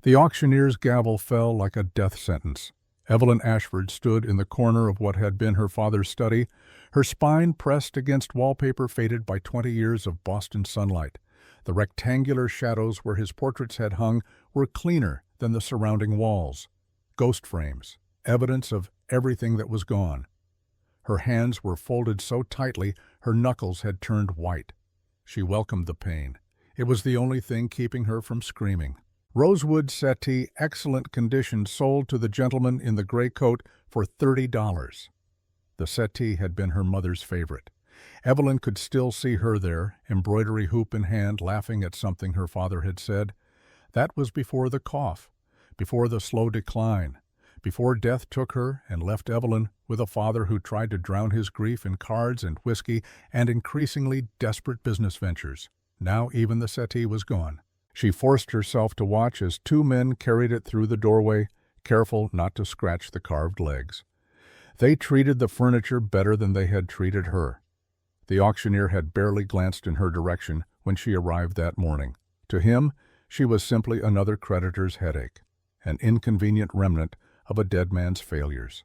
The auctioneer's gavel fell like a death sentence. Evelyn Ashford stood in the corner of what had been her father's study, her spine pressed against wallpaper faded by 20 years of Boston sunlight. The rectangular shadows where his portraits had hung were cleaner than the surrounding walls. Ghost frames, evidence of everything that was gone. Her hands were folded so tightly her knuckles had turned white. She welcomed the pain. It was the only thing keeping her from screaming. Rosewood settee, excellent condition, sold to the gentleman in the gray coat for $30. The settee had been her mother's favorite. Evelyn could still see her there, embroidery hoop in hand, laughing at something her father had said. That was before the cough, before the slow decline, before death took her and left Evelyn with a father who tried to drown his grief in cards and whiskey and increasingly desperate business ventures. Now even the settee was gone. She forced herself to watch as two men carried it through the doorway, careful not to scratch the carved legs. They treated the furniture better than they had treated her. The auctioneer had barely glanced in her direction when she arrived that morning. To him, she was simply another creditor's headache, an inconvenient remnant of a dead man's failures.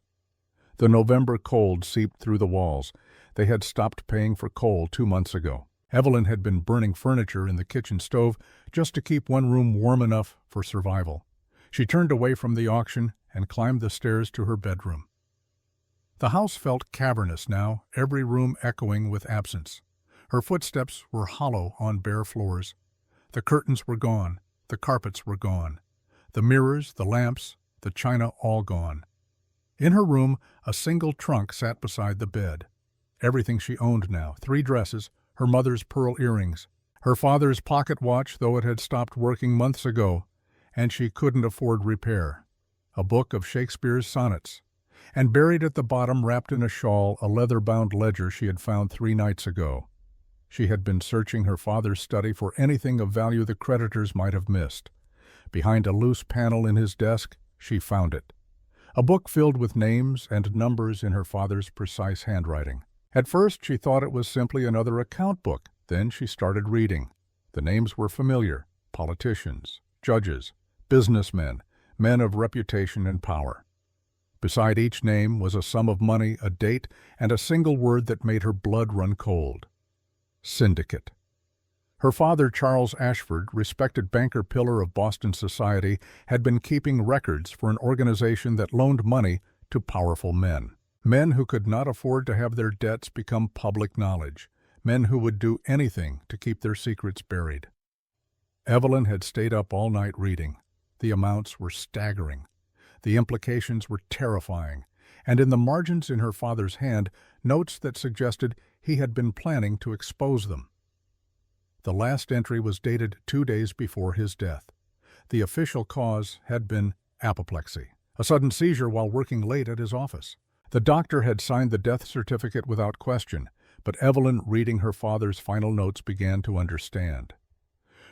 The November cold seeped through the walls. They had stopped paying for coal 2 months ago. Evelyn had been burning furniture in the kitchen stove just to keep one room warm enough for survival. She turned away from the auction and climbed the stairs to her bedroom. The house felt cavernous now, every room echoing with absence. Her footsteps were hollow on bare floors. The curtains were gone, the carpets were gone, the mirrors, the lamps, the china all gone. In her room, a single trunk sat beside the bed. Everything she owned now, 3 dresses, her mother's pearl earrings, her father's pocket watch, though it had stopped working months ago, and she couldn't afford repair, a book of Shakespeare's sonnets, and buried at the bottom, wrapped in a shawl, a leather-bound ledger she had found 3 nights ago. She had been searching her father's study for anything of value the creditors might have missed. Behind a loose panel in his desk, she found it. A book filled with names and numbers in her father's precise handwriting. At first, she thought it was simply another account book. Then she started reading. The names were familiar: politicians, judges, businessmen, men of reputation and power. Beside each name was a sum of money, a date, and a single word that made her blood run cold: syndicate. Her father, Charles Ashford, respected banker pillar of Boston society, had been keeping records for an organization that loaned money to powerful men. Men who could not afford to have their debts become public knowledge. Men who would do anything to keep their secrets buried. Evelyn had stayed up all night reading. The amounts were staggering. The implications were terrifying. And in the margins in her father's hand, notes that suggested he had been planning to expose them. The last entry was dated 2 days before his death. The official cause had been apoplexy, a sudden seizure while working late at his office. The doctor had signed the death certificate without question, but Evelyn, reading her father's final notes, began to understand.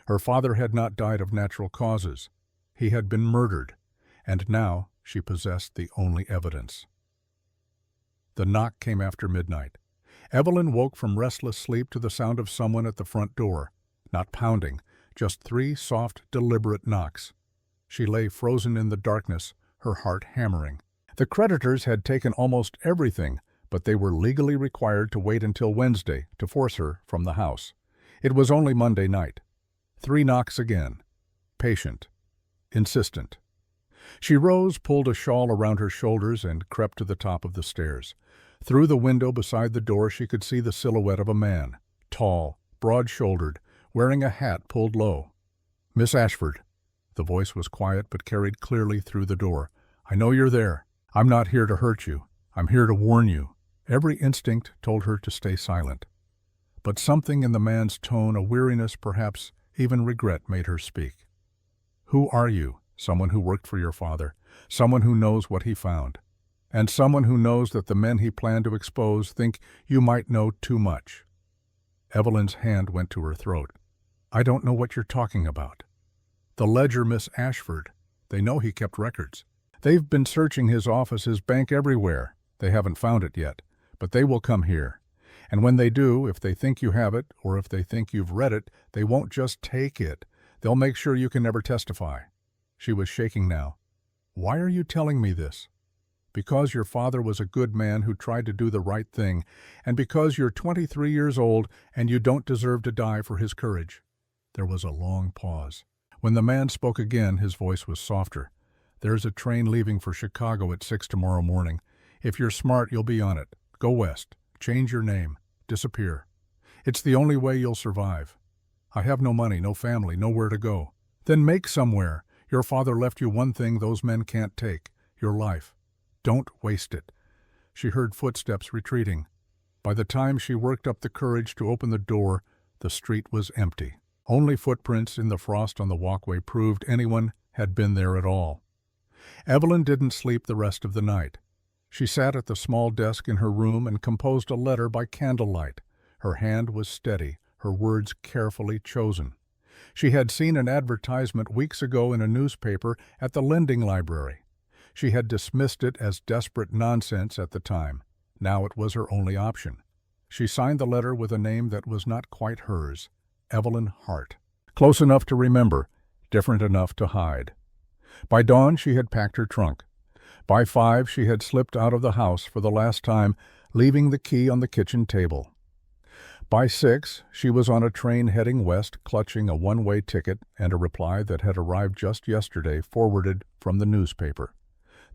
Her father had not died of natural causes. He had been murdered, and now she possessed the only evidence. The knock came after midnight. Evelyn woke from restless sleep to the sound of someone at the front door. Not pounding, just 3 soft, deliberate knocks. She lay frozen in the darkness, her heart hammering. The creditors had taken almost everything, but they were legally required to wait until Wednesday to force her from the house. It was only Monday night. 3 knocks again. Patient. Insistent. She rose, pulled a shawl around her shoulders, and crept to the top of the stairs. Through the window beside the door she could see the silhouette of a man, tall, broad-shouldered, wearing a hat pulled low. "Miss Ashford." The voice was quiet but carried clearly through the door. "I know you're there. I'm not here to hurt you. I'm here to warn you." Every instinct told her to stay silent. But something in the man's tone, a weariness, perhaps even regret, made her speak. "Who are you?" "Someone who worked for your father. Someone who knows what he found. And someone who knows that the men he planned to expose think you might know too much." Evelyn's hand went to her throat. "I don't know what you're talking about." "The ledger, Miss Ashford. They know he kept records. They've been searching his office, his bank, everywhere. They haven't found it yet, but they will come here. And when they do, if they think you have it, or if they think you've read it, they won't just take it. They'll make sure you can never testify." She was shaking now. "Why are you telling me this?" "Because your father was a good man who tried to do the right thing, and because you're 23 years old and you don't deserve to die for his courage." There was a long pause. When the man spoke again, his voice was softer. "There's a train leaving for Chicago at 6 tomorrow morning. If you're smart, you'll be on it. Go west. Change your name. Disappear. It's the only way you'll survive. I have no money, no family, nowhere to go." "Then make somewhere. Your father left you one thing those men can't take, your life. Don't waste it." She heard footsteps retreating. By the time she worked up the courage to open the door, the street was empty. Only footprints in the frost on the walkway proved anyone had been there at all. Evelyn didn't sleep the rest of the night. She sat at the small desk in her room and composed a letter by candlelight. Her hand was steady, her words carefully chosen. She had seen an advertisement weeks ago in a newspaper at the lending library. She had dismissed it as desperate nonsense at the time. Now it was her only option. She signed the letter with a name that was not quite hers, Evelyn Hart. Close enough to remember, different enough to hide. By dawn she had packed her trunk. By 5 she had slipped out of the house for the last time, leaving the key on the kitchen table. By 6 she was on a train heading west, clutching a one-way ticket and a reply that had arrived just yesterday, forwarded from the newspaper.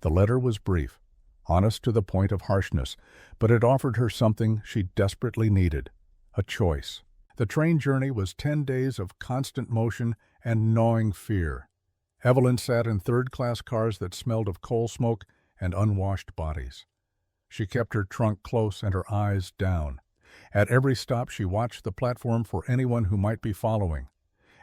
The letter was brief, honest to the point of harshness, but it offered her something she desperately needed, a choice. The train journey was 10 days of constant motion and gnawing fear. Evelyn sat in third-class cars that smelled of coal smoke and unwashed bodies. She kept her trunk close and her eyes down. At every stop she watched the platform for anyone who might be following.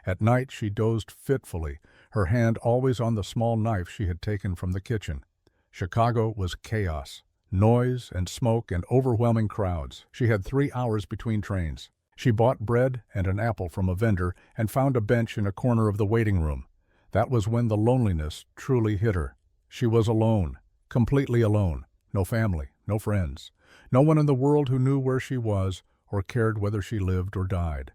At night she dozed fitfully, her hand always on the small knife she had taken from the kitchen. Chicago was chaos, noise and smoke and overwhelming crowds. She had 3 hours between trains. She bought bread and an apple from a vendor and found a bench in a corner of the waiting room. That was when the loneliness truly hit her. She was alone, completely alone. No family, no friends. No one in the world who knew where she was or cared whether she lived or died.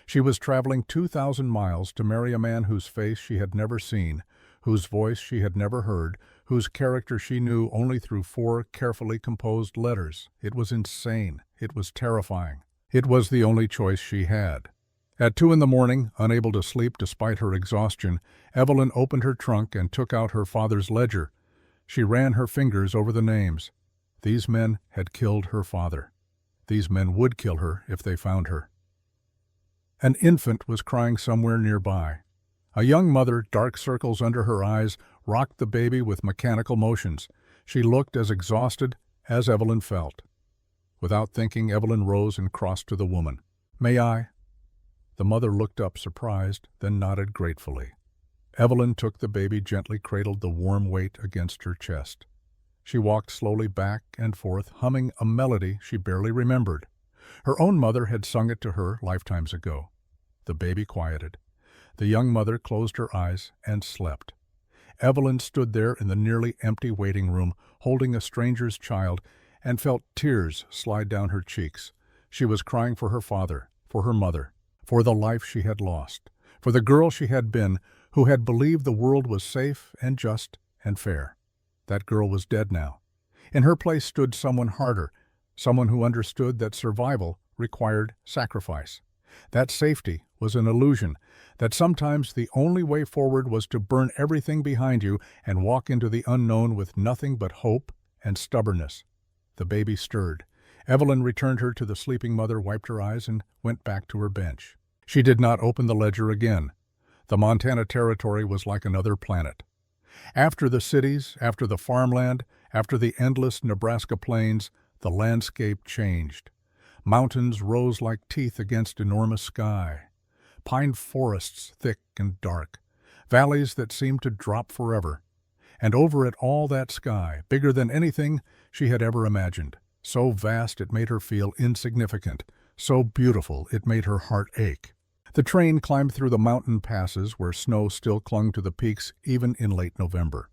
She was traveling 2,000 miles to marry a man whose face she had never seen, whose voice she had never heard, whose character she knew only through 4 carefully composed letters. It was insane. It was terrifying. It was the only choice she had. At 2 a.m, unable to sleep despite her exhaustion, Evelyn opened her trunk and took out her father's ledger. She ran her fingers over the names. These men had killed her father. These men would kill her if they found her. An infant was crying somewhere nearby. A young mother, dark circles under her eyes, rocked the baby with mechanical motions. She looked as exhausted as Evelyn felt. Without thinking, Evelyn rose and crossed to the woman. "May I?" The mother looked up surprised, then nodded gratefully. Evelyn took the baby, gently cradled the warm weight against her chest. She walked slowly back and forth, humming a melody she barely remembered. Her own mother had sung it to her lifetimes ago. The baby quieted. The young mother closed her eyes and slept. Evelyn stood there in the nearly empty waiting room, holding a stranger's child, and felt tears slide down her cheeks. She was crying for her father, for her mother, for the life she had lost, for the girl she had been, who had believed the world was safe and just and fair. That girl was dead now. In her place stood someone harder, someone who understood that survival required sacrifice, that safety was an illusion, that sometimes the only way forward was to burn everything behind you and walk into the unknown with nothing but hope and stubbornness. The baby stirred. Evelyn returned her to the sleeping mother, wiped her eyes, and went back to her bench. She did not open the ledger again. The Montana Territory was like another planet. After the cities, after the farmland, after the endless Nebraska plains, the landscape changed. Mountains rose like teeth against enormous sky. Pine forests thick and dark. Valleys that seemed to drop forever. And over it all that sky, bigger than anything she had ever imagined. So vast it made her feel insignificant. So beautiful it made her heart ache. The train climbed through the mountain passes where snow still clung to the peaks even in late November.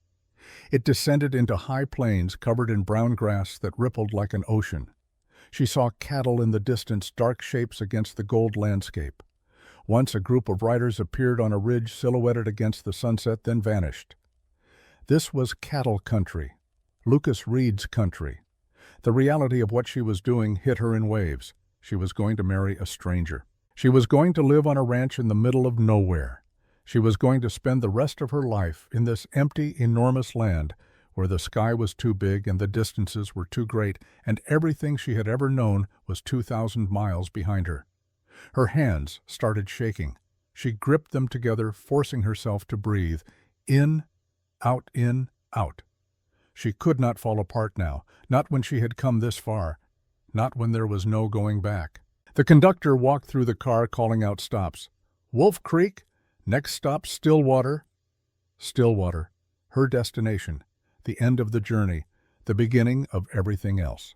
It descended into high plains covered in brown grass that rippled like an ocean. She saw cattle in the distance, dark shapes against the gold landscape. Once a group of riders appeared on a ridge silhouetted against the sunset, then vanished. This was cattle country, Lucas Reed's country. The reality of what she was doing hit her in waves. She was going to marry a stranger. She was going to live on a ranch in the middle of nowhere. She was going to spend the rest of her life in this empty, enormous land where the sky was too big and the distances were too great, and everything she had ever known was 2,000 miles behind her. Her hands started shaking. She gripped them together, forcing herself to breathe. In, out, in, out. She could not fall apart now, not when she had come this far, not when there was no going back. The conductor walked through the car calling out stops. Wolf Creek, next stop Stillwater. Stillwater, her destination, the end of the journey, the beginning of everything else.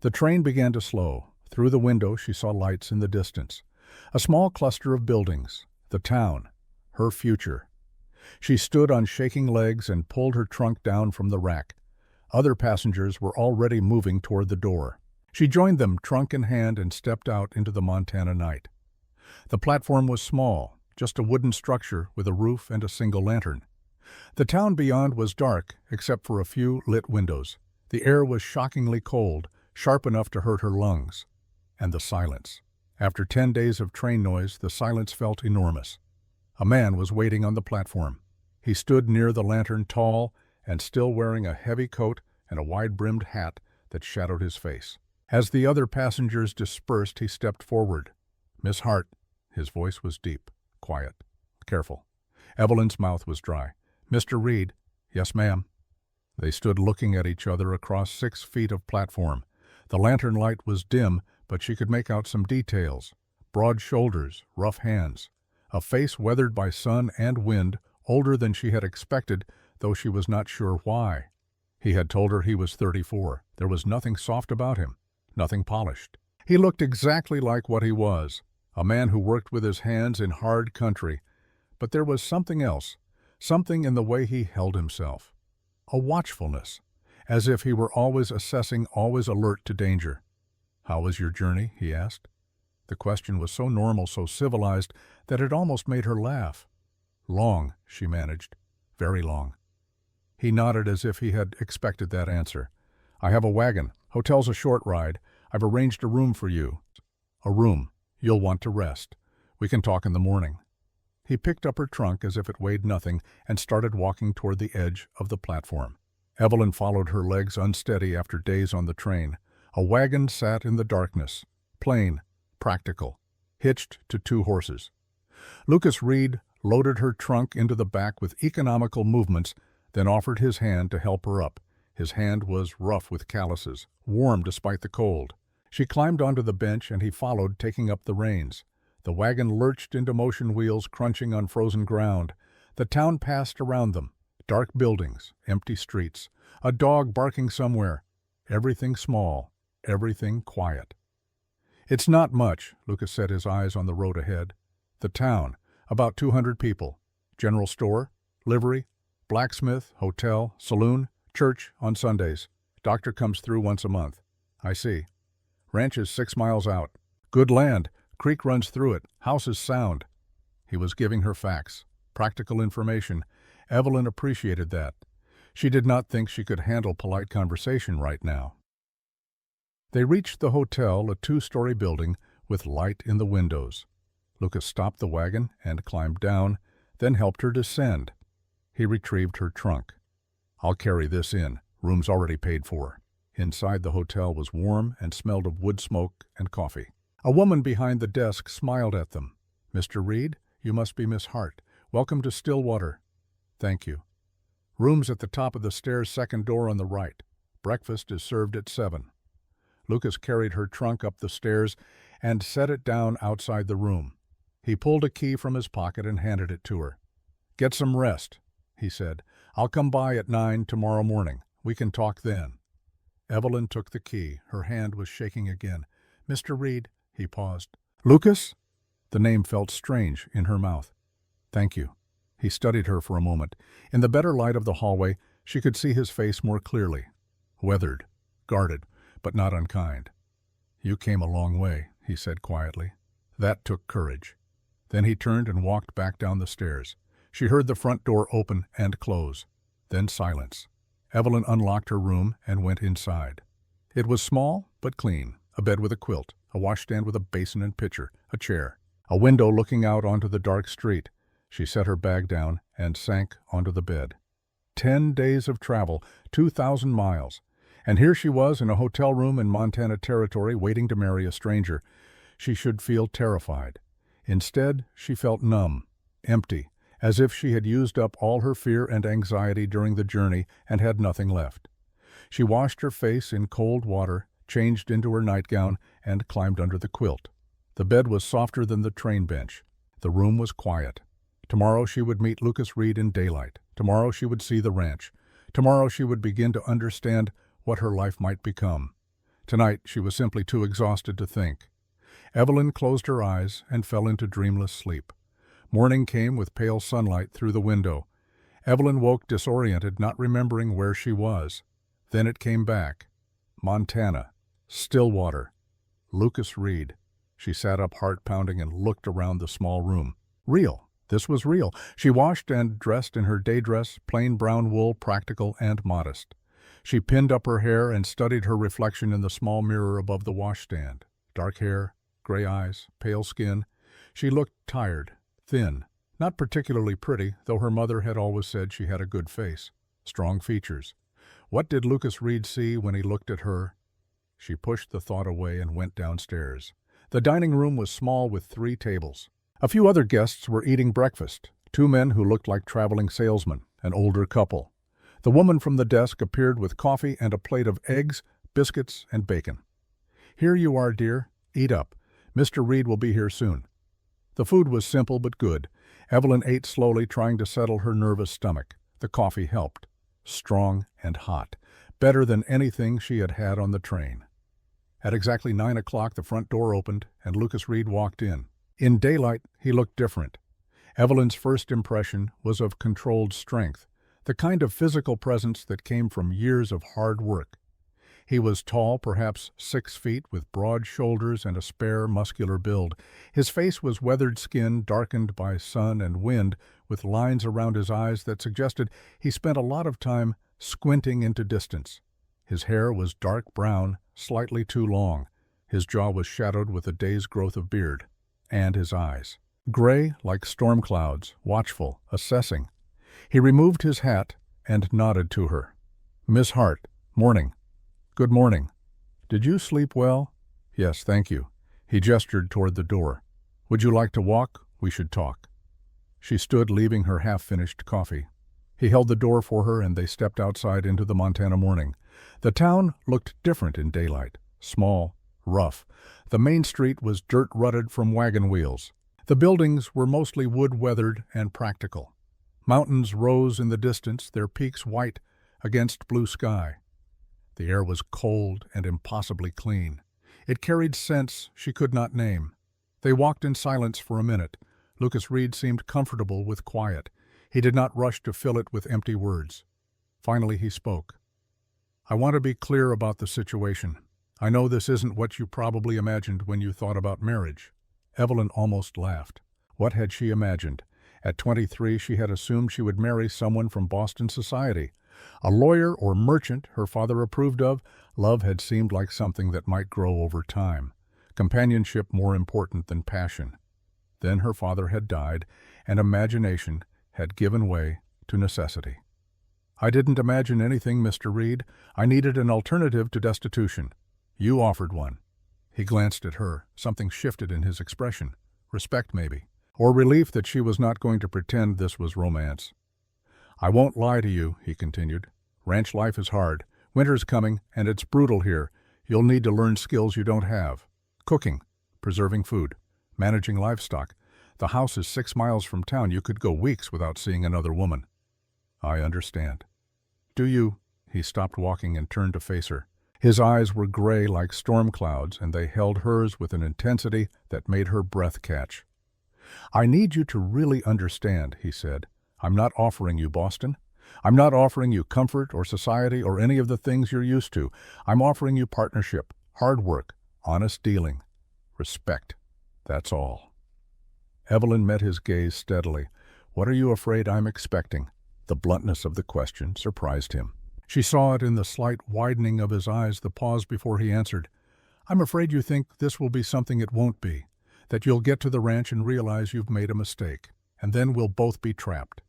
The train began to slow. Through the window she saw lights in the distance. A small cluster of buildings, the town, her future. She stood on shaking legs and pulled her trunk down from the rack. Other passengers were already moving toward the door. She joined them, trunk in hand, and stepped out into the Montana night. The platform was small, just a wooden structure with a roof and a single lantern. The town beyond was dark, except for a few lit windows. The air was shockingly cold, sharp enough to hurt her lungs. And the silence. After 10 days of train noise, the silence felt enormous. A man was waiting on the platform. He stood near the lantern, tall and still wearing a heavy coat and a wide-brimmed hat that shadowed his face. As the other passengers dispersed, he stepped forward. Miss Hart. His voice was deep, quiet, careful. Evelyn's mouth was dry. Mr. Reed. Yes, ma'am. They stood looking at each other across 6 feet of platform. The lantern light was dim, but she could make out some details. Broad shoulders, rough hands. A face weathered by sun and wind, older than she had expected, though she was not sure why. He had told her he was 34. There was nothing soft about him, nothing polished. He looked exactly like what he was, a man who worked with his hands in hard country. But there was something else, something in the way he held himself. A watchfulness, as if he were always assessing, always alert to danger. How was your journey? He asked. The question was so normal, so civilized, that it almost made her laugh. Long, she managed. Very long. He nodded as if he had expected that answer. I have a wagon. Hotel's a short ride. I've arranged a room for you. A room. You'll want to rest. We can talk in the morning. He picked up her trunk as if it weighed nothing and started walking toward the edge of the platform. Evelyn followed, her legs unsteady after days on the train. A wagon sat in the darkness, plain, practical, hitched to 2 horses. Lucas Reed loaded her trunk into the back with economical movements, then offered his hand to help her up. His hand was rough with calluses, warm despite the cold. She climbed onto the bench and he followed, taking up the reins. The wagon lurched into motion, wheels crunching on frozen ground. The town passed around them. Dark buildings, empty streets, a dog barking somewhere. Everything small, everything quiet. It's not much, Lucas set his eyes on the road ahead. The town, about 200 people. General store, livery, blacksmith, hotel, saloon, church on Sundays. Doctor comes through once a month. I see. Ranch is 6 miles out. Good land. Creek runs through it. House is sound. He was giving her facts, practical information. Evelyn appreciated that. She did not think she could handle polite conversation right now. They reached the hotel, a 2-story building with light in the windows. Lucas stopped the wagon and climbed down, then helped her descend. He retrieved her trunk. I'll carry this in. Room's already paid for. Inside the hotel was warm and smelled of wood smoke and coffee. A woman behind the desk smiled at them. Mr. Reed, you must be Miss Hart. Welcome to Stillwater. Thank you. Room's at the top of the stairs, second door on the right. Breakfast is served at 7. Lucas carried her trunk up the stairs and set it down outside the room. He pulled a key from his pocket and handed it to her. Get some rest, he said. I'll come by at 9 tomorrow morning. We can talk then. Evelyn took the key. Her hand was shaking again. Mr. Reed, he paused. Lucas? The name felt strange in her mouth. Thank you. He studied her for a moment. In the better light of the hallway, she could see his face more clearly. Weathered, guarded, but not unkind. You came a long way, he said quietly. That took courage. Then he turned and walked back down the stairs. She heard the front door open and close. Then silence. Evelyn unlocked her room and went inside. It was small but clean. A bed with a quilt, a washstand with a basin and pitcher, a chair, a window looking out onto the dark street. She set her bag down and sank onto the bed. 10 days of travel, 2,000 miles. And here she was in a hotel room in Montana Territory waiting to marry a stranger. She should feel terrified. Instead, she felt numb, empty, as if she had used up all her fear and anxiety during the journey and had nothing left. She washed her face in cold water, changed into her nightgown, and climbed under the quilt. The bed was softer than the train bench. The room was quiet. Tomorrow she would meet Lucas Reed in daylight. Tomorrow she would see the ranch. Tomorrow she would begin to understand what her life might become. Tonight she was simply too exhausted to think. Evelyn closed her eyes and fell into dreamless sleep. Morning came with pale sunlight through the window. Evelyn woke disoriented, not remembering where she was. Then it came back. Montana. Stillwater. Lucas Reed. She sat up, heart pounding, and looked around the small room. Real. This was real. She washed and dressed in her day dress, plain brown wool, practical and modest. She pinned up her hair and studied her reflection in the small mirror above the washstand. Dark hair, gray eyes, pale skin. She looked tired, thin, not particularly pretty, though her mother had always said she had a good face. Strong features. What did Lucas Reed see when he looked at her? She pushed the thought away and went downstairs. The dining room was small with 3 tables. A few other guests were eating breakfast, 2 men who looked like traveling salesmen, an older couple. The woman from the desk appeared with coffee and a plate of eggs, biscuits, and bacon. "Here you are, dear. Eat up. Mr. Reed will be here soon." The food was simple but good. Evelyn ate slowly, trying to settle her nervous stomach. The coffee helped. Strong and hot. Better than anything she had had on the train. At exactly 9 o'clock, the front door opened, and Lucas Reed walked in. In daylight, he looked different. Evelyn's first impression was of controlled strength, the kind of physical presence that came from years of hard work. He was tall, perhaps 6 feet, with broad shoulders and a spare, muscular build. His face was weathered skin, darkened by sun and wind, with lines around his eyes that suggested he spent a lot of time squinting into distance. His hair was dark brown, slightly too long. His jaw was shadowed with a day's growth of beard. And his eyes. Gray like storm clouds, watchful, assessing. He removed his hat and nodded to her. "Miss Hart, morning." "Good morning. Did you sleep well?" "Yes, thank you." He gestured toward the door. "Would you like to walk? We should talk." She stood, leaving her half-finished coffee. He held the door for her, and they stepped outside into the Montana morning. The town looked different in daylight. Small, rough. The main street was dirt-rutted from wagon wheels. The buildings were mostly wood-weathered and practical. Mountains rose in the distance, their peaks white against blue sky. The air was cold and impossibly clean. It carried scents she could not name. They walked in silence for a minute. Lucas Reed seemed comfortable with quiet. He did not rush to fill it with empty words. Finally he spoke. "I want to be clear about the situation. I know this isn't what you probably imagined when you thought about marriage." Evelyn almost laughed. What had she imagined? At 23, she had assumed she would marry someone from Boston society. A lawyer or merchant her father approved of, love had seemed like something that might grow over time. Companionship more important than passion. Then her father had died, and imagination had given way to necessity. "I didn't imagine anything, Mr. Reed. I needed an alternative to destitution. You offered one." He glanced at her. Something shifted in his expression. Respect, maybe. Or relief that she was not going to pretend this was romance. "I won't lie to you," he continued. "Ranch life is hard. Winter's coming, and it's brutal here. You'll need to learn skills you don't have. Cooking, preserving food, managing livestock. The house is 6 miles from town. You could go weeks without seeing another woman." "I understand." "Do you—" He stopped walking and turned to face her. His eyes were gray like storm clouds, and they held hers with an intensity that made her breath catch. "I need you to really understand," he said. "I'm not offering you Boston. I'm not offering you comfort or society or any of the things you're used to. I'm offering you partnership, hard work, honest dealing, respect." That's all. Evelyn met his gaze steadily. What are you afraid I'm expecting? The bluntness of the question surprised him. She saw it in the slight widening of his eyes, the pause before he answered. I'm afraid you think this will be something it won't be, that you'll get to the ranch and realize you've made a mistake, and then we'll both be trapped.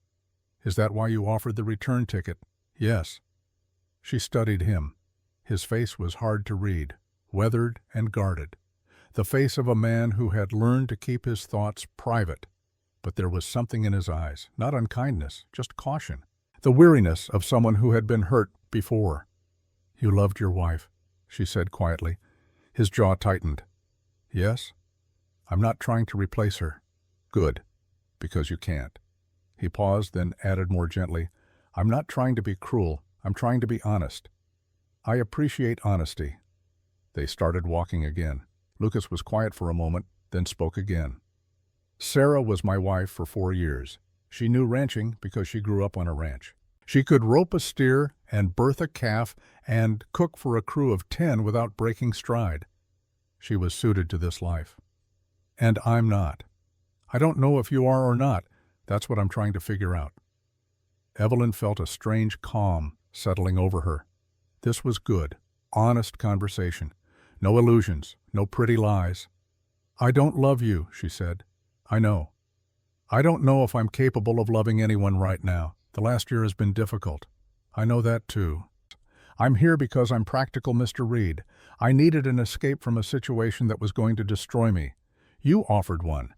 Is that why you offered the return ticket? Yes. She studied him. His face was hard to read, weathered and guarded. The face of a man who had learned to keep his thoughts private. But there was something in his eyes, not unkindness, just caution. The weariness of someone who had been hurt before. You loved your wife, she said quietly. His jaw tightened. Yes? I'm not trying to replace her. Good, because you can't. He paused, then added more gently, I'm not trying to be cruel. I'm trying to be honest. I appreciate honesty. They started walking again. Lucas was quiet for a moment, then spoke again. Sarah was my wife for 4 years. She knew ranching because she grew up on a ranch. She could rope a steer and birth a calf and cook for a crew of 10 without breaking stride. She was suited to this life. And I'm not. I don't know if you are or not. That's what I'm trying to figure out. Evelyn felt a strange calm settling over her. This was good, honest conversation. No illusions, no pretty lies. I don't love you, she said. I know. I don't know if I'm capable of loving anyone right now. The last year has been difficult. I know that too. I'm here because I'm practical, Mr. Reed. I needed an escape from a situation that was going to destroy me. You offered one.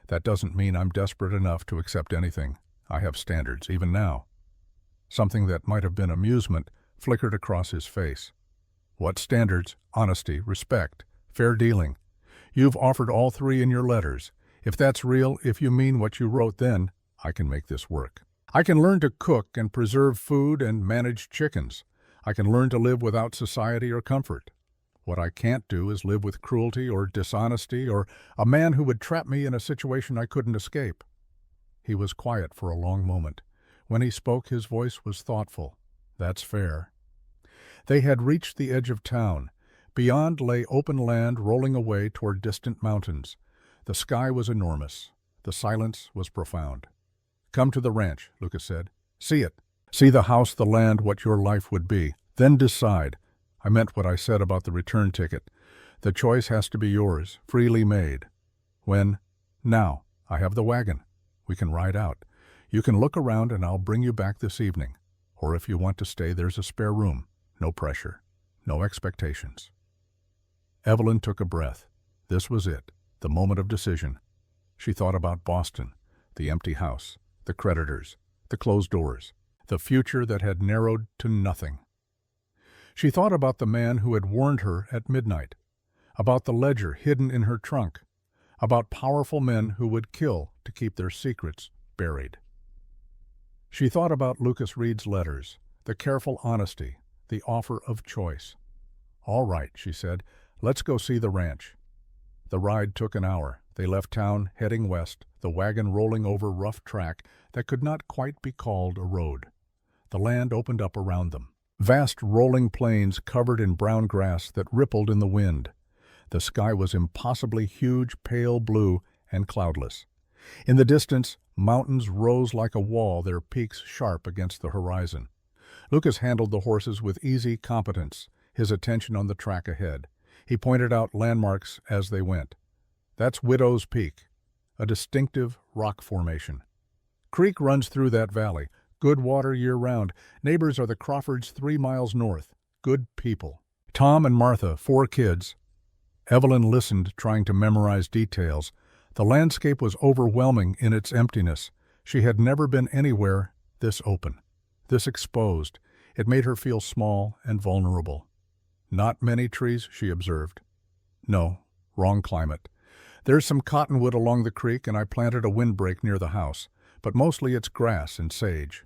That doesn't mean I'm desperate enough to accept anything. I have standards, even now. Something that might have been amusement flickered across his face. What standards? Honesty, respect, fair dealing. You've offered all 3 in your letters. If that's real, if you mean what you wrote, then I can make this work. I can learn to cook and preserve food and manage chickens. I can learn to live without society or comfort. What I can't do is live with cruelty or dishonesty or a man who would trap me in a situation I couldn't escape. He was quiet for a long moment. When he spoke, his voice was thoughtful. That's fair. They had reached the edge of town. Beyond lay open land rolling away toward distant mountains. The sky was enormous. The silence was profound. Come to the ranch, Lucas said. See it. See the house, the land, what your life would be. Then decide. I meant what I said about the return ticket. The choice has to be yours, freely made. When? Now. I have the wagon. We can ride out. You can look around and I'll bring you back this evening. Or if you want to stay, there's a spare room. No pressure. No expectations. Evelyn took a breath. This was it, the moment of decision. She thought about Boston, the empty house, the creditors, the closed doors, the future that had narrowed to nothing. She thought about the man who had warned her at midnight, about the ledger hidden in her trunk, about powerful men who would kill to keep their secrets buried. She thought about Lucas Reed's letters, the careful honesty, the offer of choice. All right, she said, let's go see the ranch. The ride took an hour. They left town, heading west, the wagon rolling over rough track that could not quite be called a road. The land opened up around them. Vast rolling plains covered in brown grass that rippled in the wind. The sky was impossibly huge, pale blue, and cloudless. In the distance, mountains rose like a wall, their peaks sharp against the horizon. Lucas handled the horses with easy competence, his attention on the track ahead. He pointed out landmarks as they went. That's Widow's Peak, a distinctive rock formation. Creek runs through that valley. Good water year-round. Neighbors are the Crawfords 3 miles north. Good people. Tom and Martha, 4 kids. Evelyn listened, trying to memorize details. The landscape was overwhelming in its emptiness. She had never been anywhere this open, this exposed. It made her feel small and vulnerable. Not many trees, she observed. No, wrong climate. There's some cottonwood along the creek, and I planted a windbreak near the house, but mostly it's grass and sage.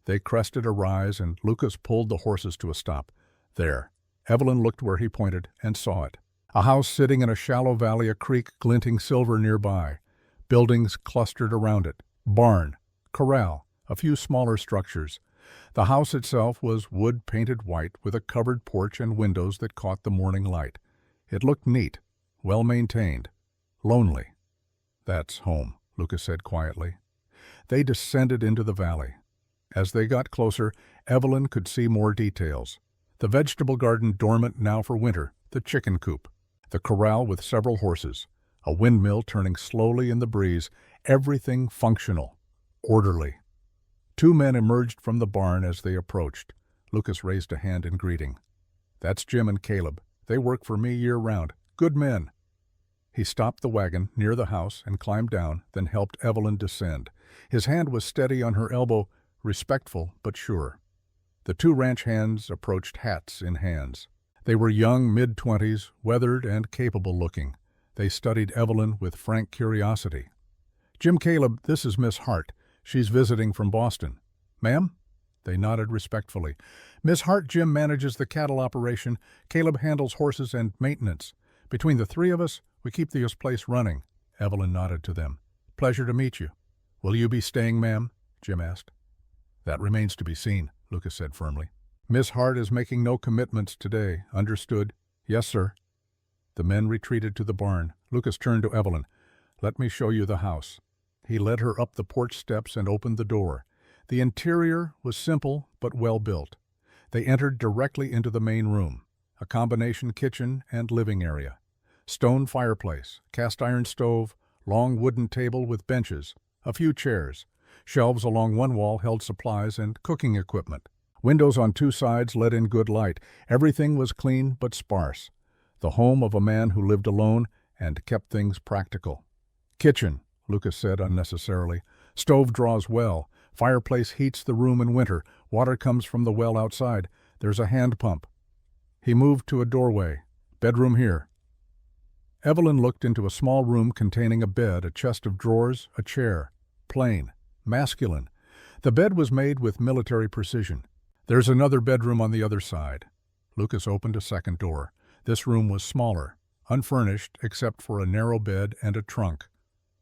They crested a rise, and Lucas pulled the horses to a stop. There. Evelyn looked where he pointed and saw it. A house sitting in a shallow valley, a creek glinting silver nearby. Buildings clustered around it. Barn, corral, a few smaller structures. The house itself was wood painted white with a covered porch and windows that caught the morning light. It looked neat, well maintained. Lonely. That's home, Lucas said quietly. They descended into the valley. As they got closer, Evelyn could see more details. The vegetable garden dormant now for winter, the chicken coop, the corral with several horses, a windmill turning slowly in the breeze, everything functional, orderly. Two men emerged from the barn as they approached. Lucas raised a hand in greeting. That's Jim and Caleb. They work for me year-round. Good men. He stopped the wagon near the house and climbed down, then helped Evelyn descend. His hand was steady on her elbow, respectful but sure. The two ranch hands approached, hats in hands. They were young, mid-20s, weathered and capable-looking. They studied Evelyn with frank curiosity. Jim, Caleb, this is Miss Hart. She's visiting from Boston. Ma'am? They nodded respectfully. Miss Hart, Jim manages the cattle operation. Caleb handles horses and maintenance. Between the three of us, we keep this place running. Evelyn nodded to them. Pleasure to meet you. Will you be staying, ma'am? Jim asked. That remains to be seen, Lucas said firmly. Miss Hart is making no commitments today. Understood? Yes, sir. The men retreated to the barn. Lucas turned to Evelyn. Let me show you the house. He led her up the porch steps and opened the door. The interior was simple but well built. They entered directly into the main room, a combination kitchen and living area. Stone fireplace, cast iron stove, long wooden table with benches, a few chairs. Shelves along one wall held supplies and cooking equipment. Windows on two sides let in good light. Everything was clean but sparse. The home of a man who lived alone and kept things practical. Kitchen, Lucas said unnecessarily. Stove draws well. Fireplace heats the room in winter. Water comes from the well outside. There's a hand pump. He moved to a doorway. Bedroom here. Evelyn looked into a small room containing a bed, a chest of drawers, a chair. Plain. Masculine. The bed was made with military precision. There's another bedroom on the other side. Lucas opened a second door. This room was smaller, unfurnished except for a narrow bed and a trunk.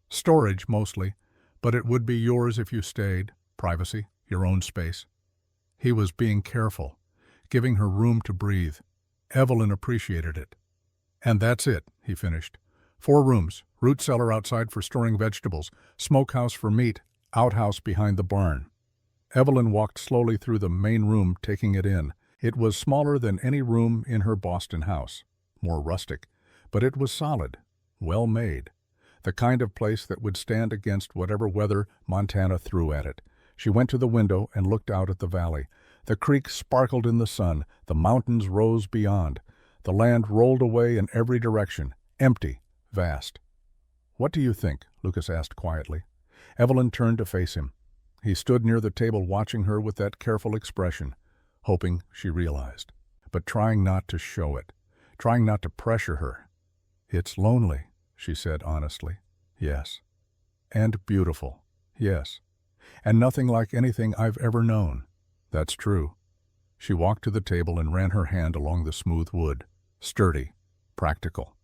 Storage, mostly, but it would be yours if you stayed. Privacy, your own space. He was being careful, giving her room to breathe. Evelyn appreciated it. And that's it, he finished. 4 rooms, root cellar outside for storing vegetables, smokehouse for meat, outhouse behind the barn. Evelyn walked slowly through the main room, taking it in. It was smaller than any room in her Boston house, more rustic, but it was solid, well made. The kind of place that would stand against whatever weather Montana threw at it. She went to the window and looked out at the valley. The creek sparkled in the sun. The mountains rose beyond. The land rolled away in every direction, empty, vast. What do you think? Lucas asked quietly. Evelyn turned to face him. He stood near the table watching her with that careful expression, hoping she realized, but trying not to show it, trying not to pressure her. It's lonely, she said honestly. Yes. And beautiful. Yes. And nothing like anything I've ever known. That's true. She walked to the table and ran her hand along the smooth wood. Sturdy. Practical.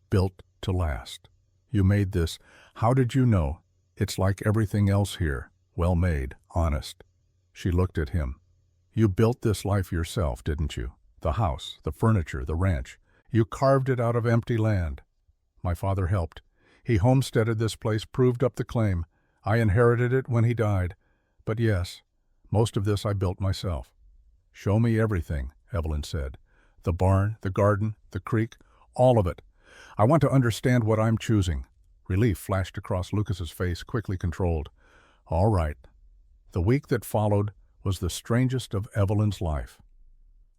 Built to last. You made this. How did you know? It's like everything else here. Well made. Honest. She looked at him. You built this life yourself, didn't you? The house, the furniture, the ranch. You carved it out of empty land. My father helped. He homesteaded this place, proved up the claim. I inherited it when he died. But yes, most of this I built myself. Show me everything, Evelyn said. The barn, the garden, the creek, all of it. I want to understand what I'm choosing. Relief flashed across Lucas's face, quickly controlled. All right. The week that followed was the strangest of Evelyn's life.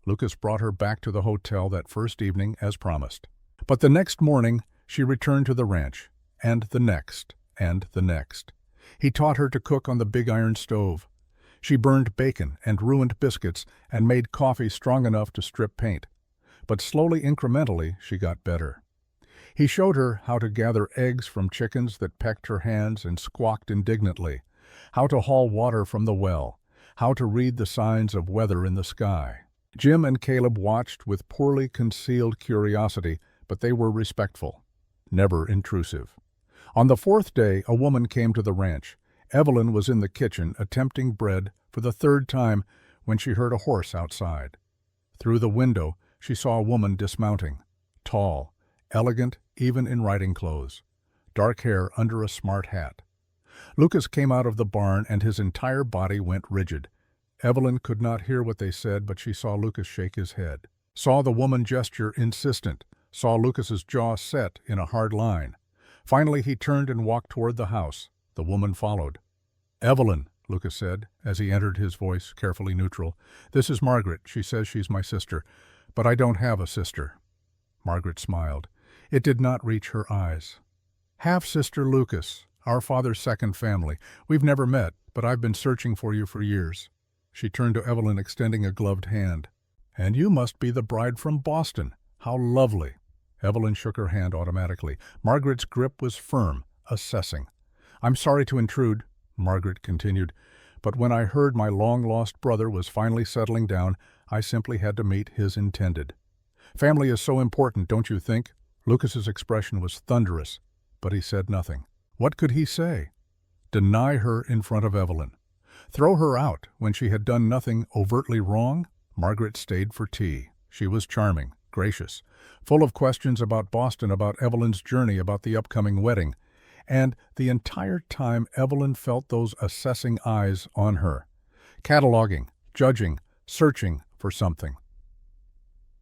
Lucas brought her back to the hotel that first evening as promised. But the next morning, she returned to the ranch, and the next, and the next. He taught her to cook on the big iron stove. She burned bacon and ruined biscuits and made coffee strong enough to strip paint. But slowly, incrementally, she got better. He showed her how to gather eggs from chickens that pecked her hands and squawked indignantly, how to haul water from the well, how to read the signs of weather in the sky. Jim and Caleb watched with poorly concealed curiosity, but they were respectful, never intrusive. On the 4th day, a woman came to the ranch. Evelyn was in the kitchen attempting bread for the 3rd time when she heard a horse outside. Through the window, she saw a woman dismounting, tall, elegant even in riding clothes. dark hair under a smart hat. Lucas came out of the barn and his entire body went rigid. Evelyn could not hear what they said, but she saw Lucas shake his head. Saw the woman gesture insistent. Saw Lucas's jaw set in a hard line. Finally he turned and walked toward the house. The woman followed. "Evelyn," Lucas said, as he entered, his voice carefully neutral. "This is Margaret. She says she's my sister. But I don't have a sister." Margaret smiled. It did not reach her eyes. "Half-sister Lucas, our father's second family. We've never met, but I've been searching for you for years." She turned to Evelyn, extending a gloved hand. "And you must be the bride from Boston. How lovely." Evelyn shook her hand automatically. Margaret's grip was firm, assessing. "I'm sorry to intrude," Margaret continued, "but when I heard my long-lost brother was finally settling down, I simply had to meet his intended. Family is so important, don't you think?" Lucas's expression was thunderous, but he said nothing. What could he say? Deny her in front of Evelyn? Throw her out when she had done nothing overtly wrong? Margaret stayed for tea. She was charming, gracious, full of questions about Boston, about Evelyn's journey, about the upcoming wedding. And the entire time Evelyn felt those assessing eyes on her, cataloging, judging, searching for something.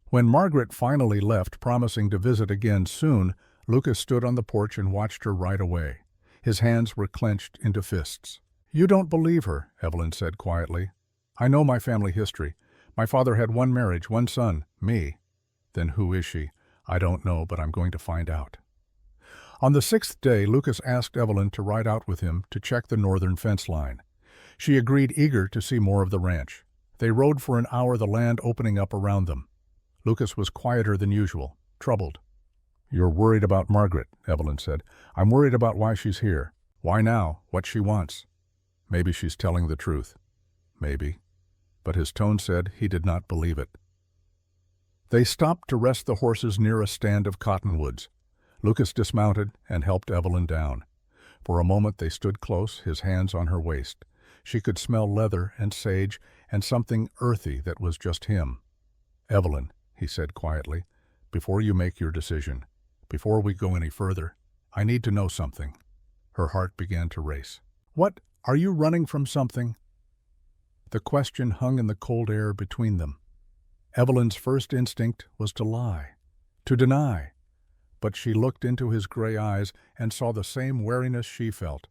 When Margaret finally left, promising to visit again soon, Lucas stood on the porch and watched her ride away. His hands were clenched into fists. "You don't believe her," Evelyn said quietly. "I know my family history. My father had one marriage, one son, me." "Then who is she?" "I don't know, but I'm going to find out." On the 6th day, Lucas asked Evelyn to ride out with him to check the northern fence line. She agreed, eager to see more of the ranch. They rode for an hour, the land opening up around them. Lucas was quieter than usual, troubled. "You're worried about Margaret," Evelyn said. "I'm worried about why she's here. Why now? What she wants. Maybe she's telling the truth." Maybe. But his tone said he did not believe it. They stopped to rest the horses near a stand of cottonwoods. Lucas dismounted and helped Evelyn down. For a moment they stood close, his hands on her waist. She could smell leather and sage and something earthy that was just him. "Evelyn," he said quietly, "before you make your decision, before we go any further, I need to know something." Her heart began to race. "What? Are you running from something?" The question hung in the cold air between them. Evelyn's first instinct was to lie, to deny. But she looked into his gray eyes and saw the same wariness she felt,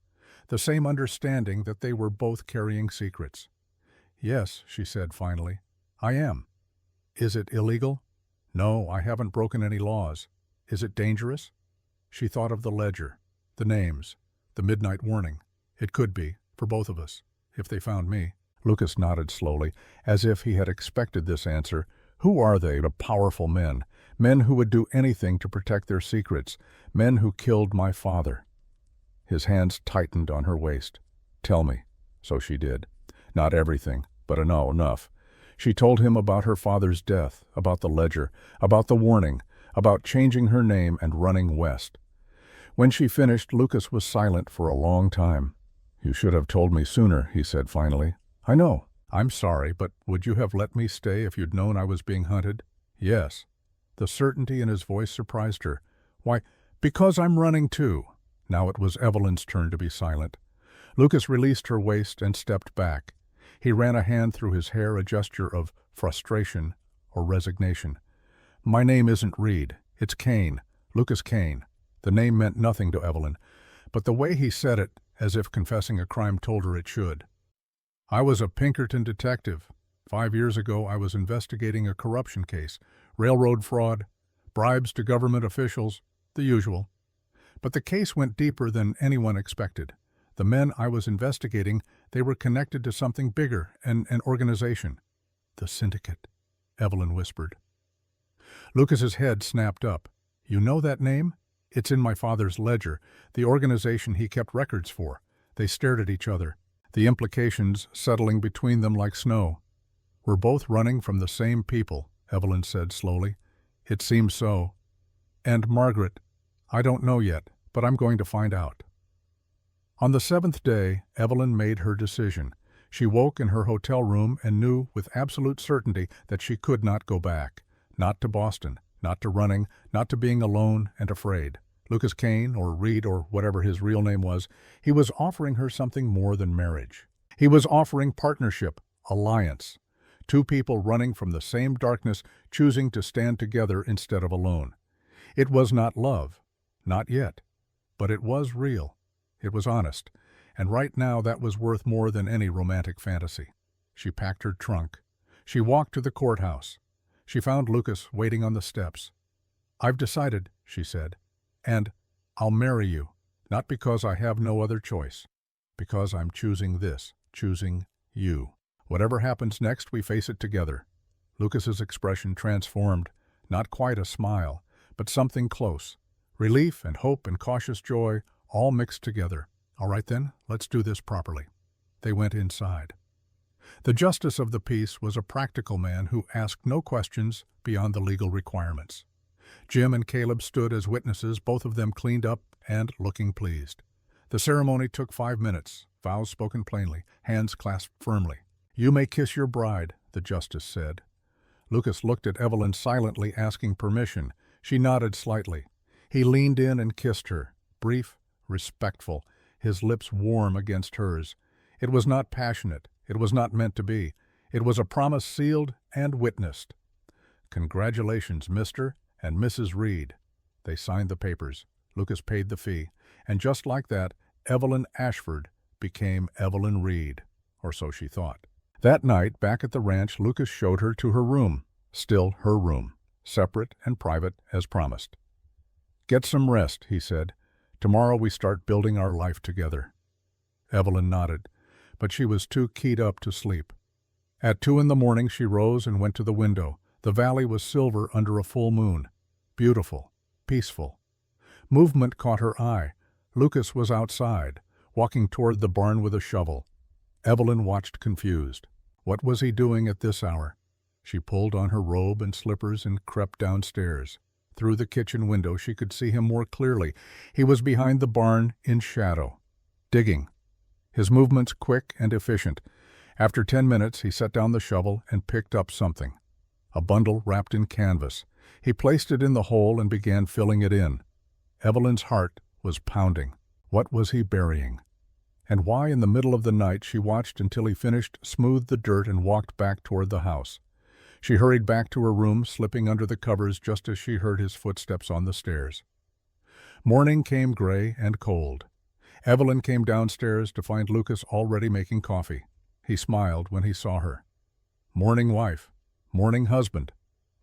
the same understanding that they were both carrying secrets. "Yes," she said finally, "I am." "Is it illegal?" "No, I haven't broken any laws." "Is it dangerous?" She thought of the ledger, the names, the midnight warning. "It could be, for both of us, if they found me." Lucas nodded slowly, as if he had expected this answer. "Who are they, the powerful men? Men who would do anything to protect their secrets. Men who killed my father." His hands tightened on her waist. "Tell me." So she did. Not everything, but enough. She told him about her father's death, about the ledger, about the warning, about changing her name and running west. When she finished, Lucas was silent for a long time. "You should have told me sooner," he said finally. "I know. I'm sorry, but would you have let me stay if you'd known I was being hunted?" "Yes." The certainty in his voice surprised her. "Why, because I'm running too." Now it was Evelyn's turn to be silent. Lucas released her waist and stepped back. He ran a hand through his hair, a gesture of frustration or resignation. "My name isn't Reed. It's Kane. Lucas Kane." The name meant nothing to Evelyn, but the way he said it, as if confessing a crime, told her it should. "I was a Pinkerton detective. 5 years ago I was investigating a corruption case, railroad fraud, bribes to government officials, the usual. But the case went deeper than anyone expected. The men I was investigating, they were connected to something bigger, an organization." "The syndicate," Evelyn whispered. Lucas's head snapped up. "You know that name? It's in my father's ledger, the organization he kept records for." They stared at each other, the implications settling between them like snow. "We're both running from the same people," Evelyn said slowly. "It seems so. And Margaret, I don't know yet, but I'm going to find out." On the 7th day, Evelyn made her decision. She woke in her hotel room and knew with absolute certainty that she could not go back. Not to Boston, not to running, not to being alone and afraid. Lucas Kane, or Reed, or whatever his real name was, he was offering her something more than marriage. He was offering partnership, alliance. Two people running from the same darkness, choosing to stand together instead of alone. It was not love. Not yet. But it was real. It was honest. And right now that was worth more than any romantic fantasy. She packed her trunk. She walked to the courthouse. She found Lucas waiting on the steps. "I've decided," she said, "and I'll marry you, not because I have no other choice, because I'm choosing this, choosing you. Whatever happens next, we face it together." Lucas's expression transformed, not quite a smile, but something close. Relief and hope and cautious joy, all mixed together. "All right then, let's do this properly." They went inside. The justice of the peace was a practical man who asked no questions beyond the legal requirements. Jim and Caleb stood as witnesses, both of them cleaned up and looking pleased. The ceremony took 5 minutes, vows spoken plainly, hands clasped firmly. "You may kiss your bride," the justice said. Lucas looked at Evelyn silently, asking permission. She nodded slightly. He leaned in and kissed her, brief, respectful, his lips warm against hers. It was not passionate. It was not meant to be. It was a promise sealed and witnessed. "Congratulations, Mr. and Mrs. Reed." They signed the papers. Lucas paid the fee. And just like that, Evelyn Ashford became Evelyn Reed, or so she thought. That night, back at the ranch, Lucas showed her to her room. Still her room, separate and private as promised. "Get some rest," he said. "Tomorrow we start building our life together." Evelyn nodded, but she was too keyed up to sleep. At 2 in the morning she rose and went to the window. The valley was silver under a full moon. Beautiful, peaceful. Movement caught her eye. Lucas was outside, walking toward the barn with a shovel. Evelyn watched confused. What was he doing at this hour? She pulled on her robe and slippers and crept downstairs. Through the kitchen window she could see him more clearly. He was behind the barn in shadow, digging. His movements quick and efficient. After 10 minutes he set down the shovel and picked up something. A bundle wrapped in canvas. He placed it in the hole and began filling it in. Evelyn's heart was pounding. What was he burying? And why in the middle of the night she watched until he finished, smoothed the dirt, and walked back toward the house. She hurried back to her room, slipping under the covers just as she heard his footsteps on the stairs. Morning came gray and cold. Evelyn came downstairs to find Lucas already making coffee. He smiled when he saw her. Morning wife, morning husband.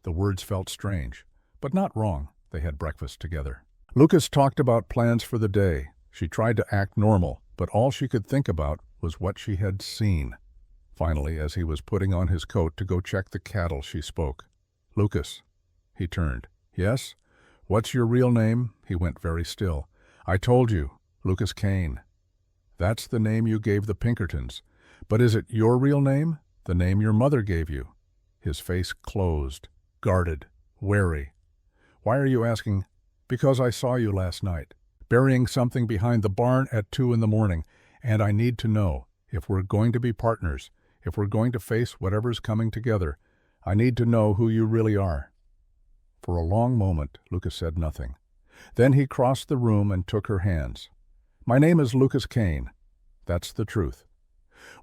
The words felt strange, but not wrong. They had breakfast together. Lucas talked about plans for the day. She tried to act normal, but all she could think about was what she had seen. Finally, as he was putting on his coat to go check the cattle, she spoke. "Lucas." He turned. "Yes? What's your real name?" He went very still. "I told you, Lucas Kane." "That's the name you gave the Pinkertons. But is it your real name? The name your mother gave you?" His face closed, guarded, wary. "Why are you asking?" "Because I saw you last night, burying something behind the barn at 2 in the morning, and I need to know, if we're going to be partners, if we're going to face whatever's coming together, I need to know who you really are." For a long moment, Lucas said nothing. Then he crossed the room and took her hands. "My name is Lucas Kane. That's the truth.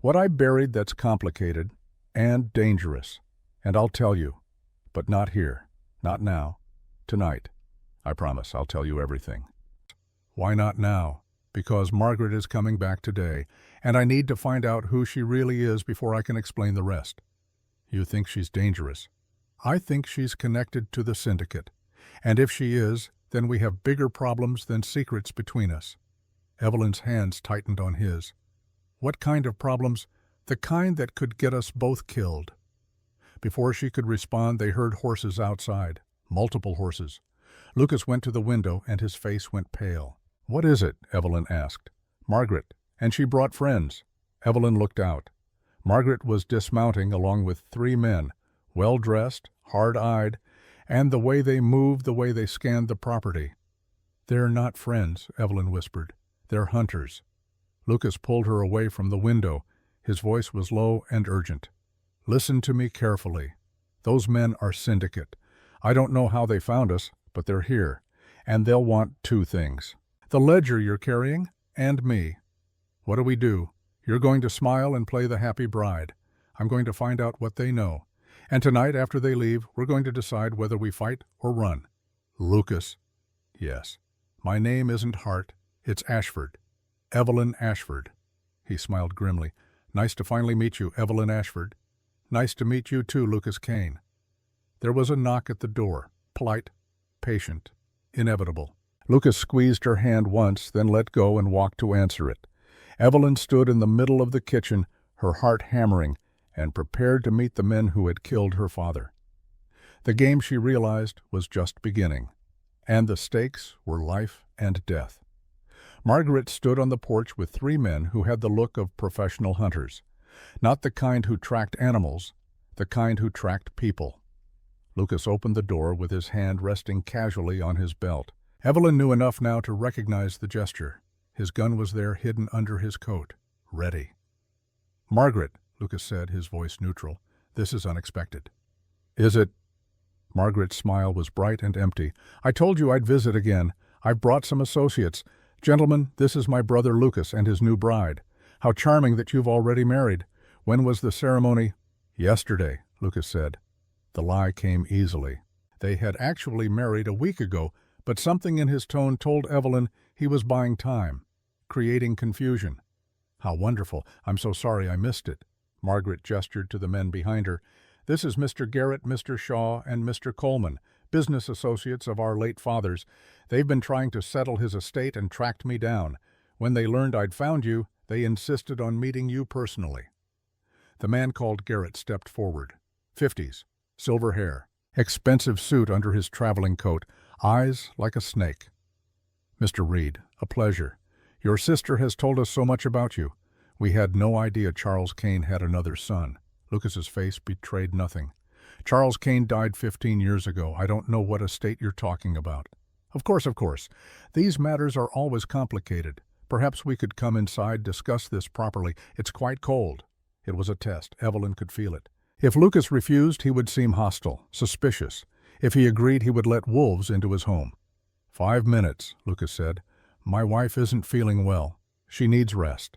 What I buried that's complicated and dangerous, and I'll tell you, but not here, not now, tonight. I promise I'll tell you everything." "Why not now?" "Because Margaret is coming back today, and I need to find out who she really is before I can explain the rest." "You think she's dangerous?" "I think she's connected to the syndicate, and if she is, then we have bigger problems than secrets between us." Evelyn's hands tightened on his. "What kind of problems?" "The kind that could get us both killed." Before she could respond, they heard horses outside, multiple horses. Lucas went to the window, and his face went pale. "What is it?" Evelyn asked. "Margaret, and she brought friends." Evelyn looked out. Margaret was dismounting along with 3 men, well-dressed, hard-eyed, and the way they moved, the way they scanned the property. "They're not friends," Evelyn whispered. "They're hunters." Lucas pulled her away from the window. His voice was low and urgent. "Listen to me carefully. Those men are syndicate. I don't know how they found us, but they're here. and they'll want two things. The ledger you're carrying, and me. What do we do? You're going to smile and play the happy bride. I'm going to find out what they know. And tonight, after they leave, we're going to decide whether we fight or run. Lucas. Yes. My name isn't Hart. It's Ashford. Evelyn Ashford. He smiled grimly. Nice to finally meet you, Evelyn Ashford. Nice to meet you too, Lucas Kane. There was a knock at the door. Polite, patient, inevitable. Lucas squeezed her hand once, then let go and walked to answer it. Evelyn stood in the middle of the kitchen, her heart hammering, and prepared to meet the men who had killed her father. The game, she realized, was just beginning, and the stakes were life and death. Margaret stood on the porch with three men who had the look of professional hunters. Not the kind who tracked animals, the kind who tracked people. Lucas opened the door with his hand resting casually on his belt. Evelyn knew enough now to recognize the gesture. His gun was there, hidden under his coat, ready. Margaret, Lucas said, his voice neutral, this is unexpected. Is it? Margaret's smile was bright and empty. I told you I'd visit again. I've brought some associates. Gentlemen, this is my brother Lucas and his new bride. How charming that you've already married. When was the ceremony? Yesterday, Lucas said. The lie came easily. They had actually married a week ago, but something in his tone told Evelyn he was buying time, creating confusion. How wonderful. I'm so sorry I missed it. Margaret gestured to the men behind her. This is Mr. Garrett, Mr. Shaw, and Mr. Coleman, business associates of our late father's. They've been trying to settle his estate and tracked me down. When they learned I'd found you, they insisted on meeting you personally. The man called Garrett stepped forward. 50s, silver hair, expensive suit under his traveling coat, eyes like a snake. Mr. Reed, a pleasure. Your sister has told us so much about you. We had no idea Charles Kane had another son. Lucas's face betrayed nothing. Charles Kane died 15 years ago. I don't know what estate you're talking about. Of course. These matters are always complicated. Perhaps we could come inside, discuss this properly. It's quite cold. It was a test. Evelyn could feel it. If Lucas refused, he would seem hostile, suspicious. If he agreed, he would let wolves into his home. 5 minutes, Lucas said. My wife isn't feeling well. She needs rest.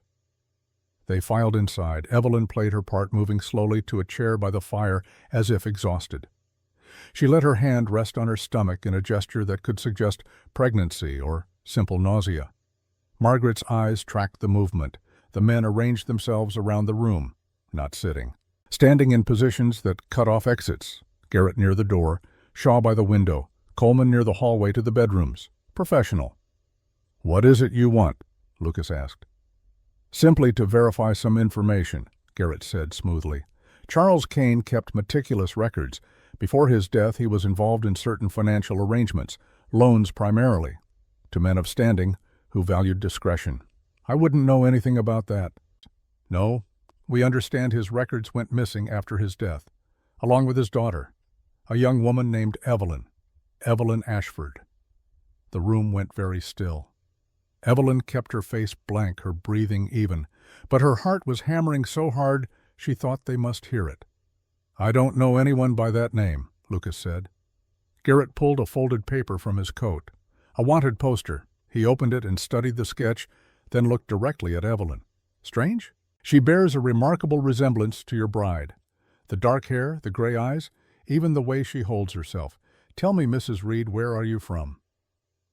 They filed inside. Evelyn played her part, moving slowly to a chair by the fire, as if exhausted. She let her hand rest on her stomach in a gesture that could suggest pregnancy or simple nausea. Margaret's eyes tracked the movement. The men arranged themselves around the room, not sitting, standing in positions that cut off exits. Garrett near the door, Shaw by the window, Coleman near the hallway to the bedrooms. Professional. What is it you want? Lucas asked. Simply to verify some information, Garrett said smoothly. Charles Kane kept meticulous records. Before his death, he was involved in certain financial arrangements, loans primarily, to men of standing who valued discretion. I wouldn't know anything about that. No, we understand his records went missing after his death, along with his daughter, a young woman named Evelyn Ashford. The room went very still. Evelyn kept her face blank, her breathing even, but her heart was hammering so hard she thought they must hear it. I don't know anyone by that name, Lucas said. Garrett pulled a folded paper from his coat. A wanted poster. He opened it and studied the sketch, then looked directly at Evelyn. Strange? She bears a remarkable resemblance to your bride. The dark hair, the gray eyes, even the way she holds herself. Tell me, Mrs. Reed, where are you from?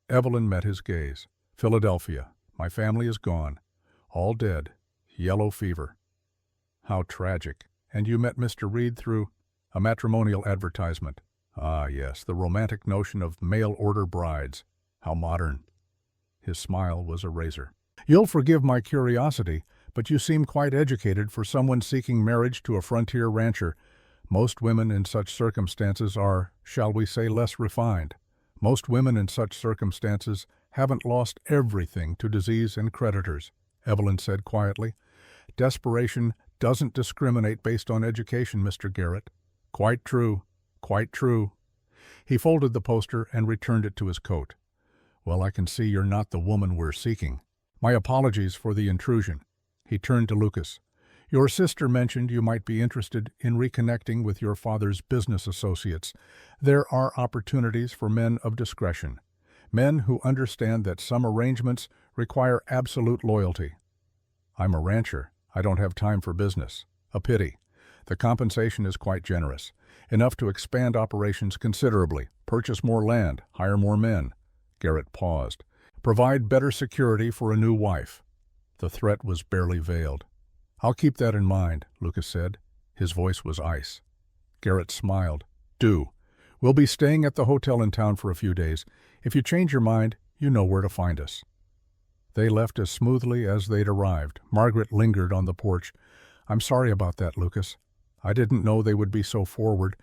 Evelyn met his gaze. Philadelphia. My family is gone. All dead. Yellow fever. How tragic. And you met Mr. Reed through a matrimonial advertisement. Ah, yes, the romantic notion of mail-order brides. How modern. His smile was a razor. You'll forgive my curiosity, but you seem quite educated for someone seeking marriage to a frontier rancher. Most women in such circumstances are, shall we say, less refined. Most women in such circumstances haven't lost everything to disease and creditors, Evelyn said quietly. Desperation doesn't discriminate based on education, Mr. Garrett. Quite true, quite true. He folded the poster and returned it to his coat. Well, I can see you're not the woman we're seeking. My apologies for the intrusion. He turned to Lucas. Your sister mentioned you might be interested in reconnecting with your father's business associates. There are opportunities for men of discretion. Men who understand that some arrangements require absolute loyalty. I'm a rancher. I don't have time for business. A pity. The compensation is quite generous, enough to expand operations considerably, purchase more land, hire more men. Garrett paused. Provide better security for a new wife. The threat was barely veiled. I'll keep that in mind, Lucas said. His voice was ice. Garrett smiled. Do. We'll be staying at the hotel in town for a few days. If you change your mind, you know where to find us. They left as smoothly as they'd arrived. Margaret lingered on the porch. I'm sorry about that, Lucas. I didn't know they would be so forward,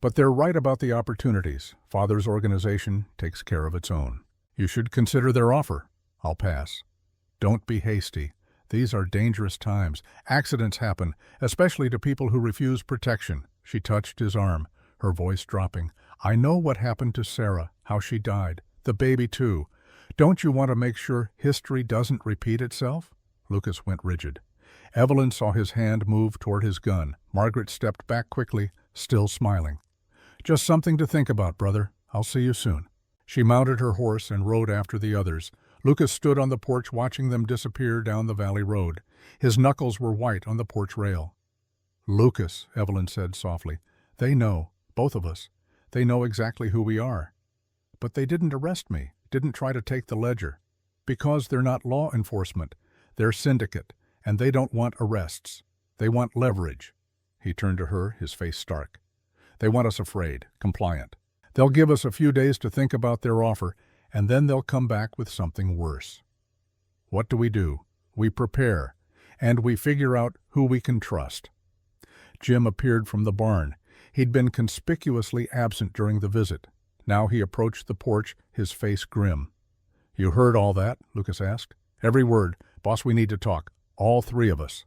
but they're right about the opportunities. Father's organization takes care of its own. You should consider their offer. I'll pass. Don't be hasty. These are dangerous times. Accidents happen, especially to people who refuse protection. She touched his arm, her voice dropping. I know what happened to Sarah, how she died. The baby, too. Don't you want to make sure history doesn't repeat itself? Lucas went rigid. Evelyn saw his hand move toward his gun. Margaret stepped back quickly, still smiling. Just something to think about, brother. I'll see you soon. She mounted her horse and rode after the others. Lucas stood on the porch watching them disappear down the valley road. His knuckles were white on the porch rail. Lucas, Evelyn said softly, they know, both of us. They know exactly who we are. But they didn't arrest me, didn't try to take the ledger. Because they're not law enforcement. They're syndicate, and they don't want arrests. They want leverage. He turned to her, his face stark. They want us afraid, compliant. They'll give us a few days to think about their offer, and then they'll come back with something worse. What do? We prepare, and we figure out who we can trust. Jim appeared from the barn. He'd been conspicuously absent during the visit. Now he approached the porch, his face grim. You heard all that? Lucas asked. Every word. Boss, we need to talk. All three of us.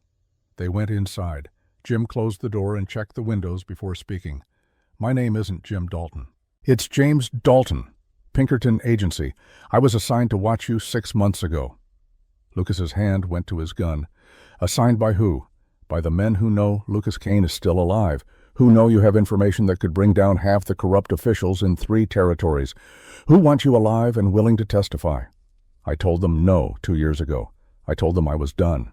They went inside. Jim closed the door and checked the windows before speaking. My name isn't Jim Dalton. It's James Dalton, Pinkerton Agency. I was assigned to watch you 6 months ago. Lucas's hand went to his gun. Assigned by who? By the men who know Lucas Kane is still alive, who know you have information that could bring down half the corrupt officials in 3 territories, who want you alive and willing to testify. I told them no 2 years ago. I told them I was done.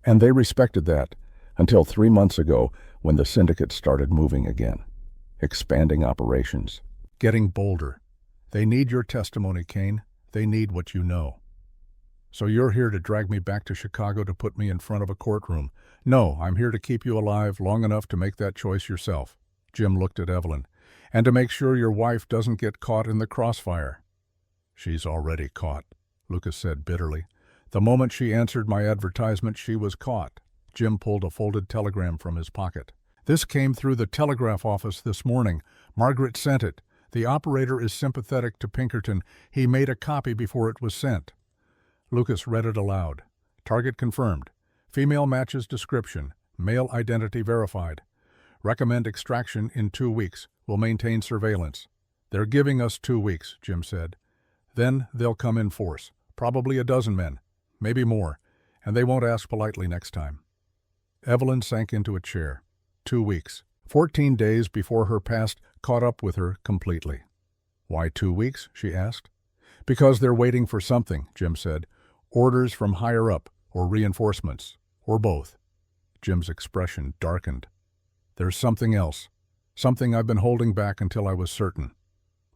And they respected that, until 3 months ago when the syndicate started moving again, expanding operations. Getting bolder. They need your testimony, Kane. They need what you know. So you're here to drag me back to Chicago to put me in front of a courtroom. No, I'm here to keep you alive long enough to make that choice yourself. Jim looked at Evelyn. And to make sure your wife doesn't get caught in the crossfire. She's already caught, Lucas said bitterly. The moment she answered my advertisement, she was caught. Jim pulled a folded telegram from his pocket. This came through the telegraph office this morning. Margaret sent it. The operator is sympathetic to Pinkerton. He made a copy before it was sent. Lucas read it aloud. Target confirmed. Female matches description. Male identity verified. Recommend extraction in 2 weeks. Will maintain surveillance. They're giving us 2 weeks, Jim said. Then they'll come in force. Probably a dozen men. Maybe more. And they won't ask politely next time. Evelyn sank into a chair. 2 weeks. 14 days before her past caught up with her completely. Why 2 weeks? She asked. Because they're waiting for something, Jim said. Orders from higher up, or reinforcements, or both. Jim's expression darkened. There's something else. Something I've been holding back until I was certain.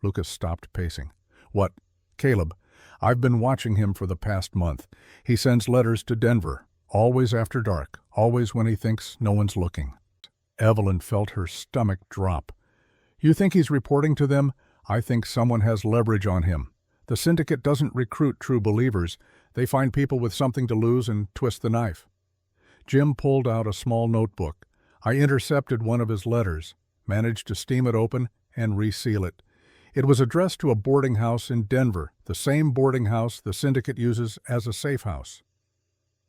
Lucas stopped pacing. What? Caleb. I've been watching him for the past month. He sends letters to Denver, always after dark, always when he thinks no one's looking. Evelyn felt her stomach drop. You think he's reporting to them? I think someone has leverage on him. The syndicate doesn't recruit true believers. They find people with something to lose and twist the knife. Jim pulled out a small notebook. I intercepted one of his letters, managed to steam it open and reseal it. It was addressed to a boarding house in Denver, the same boarding house the syndicate uses as a safe house.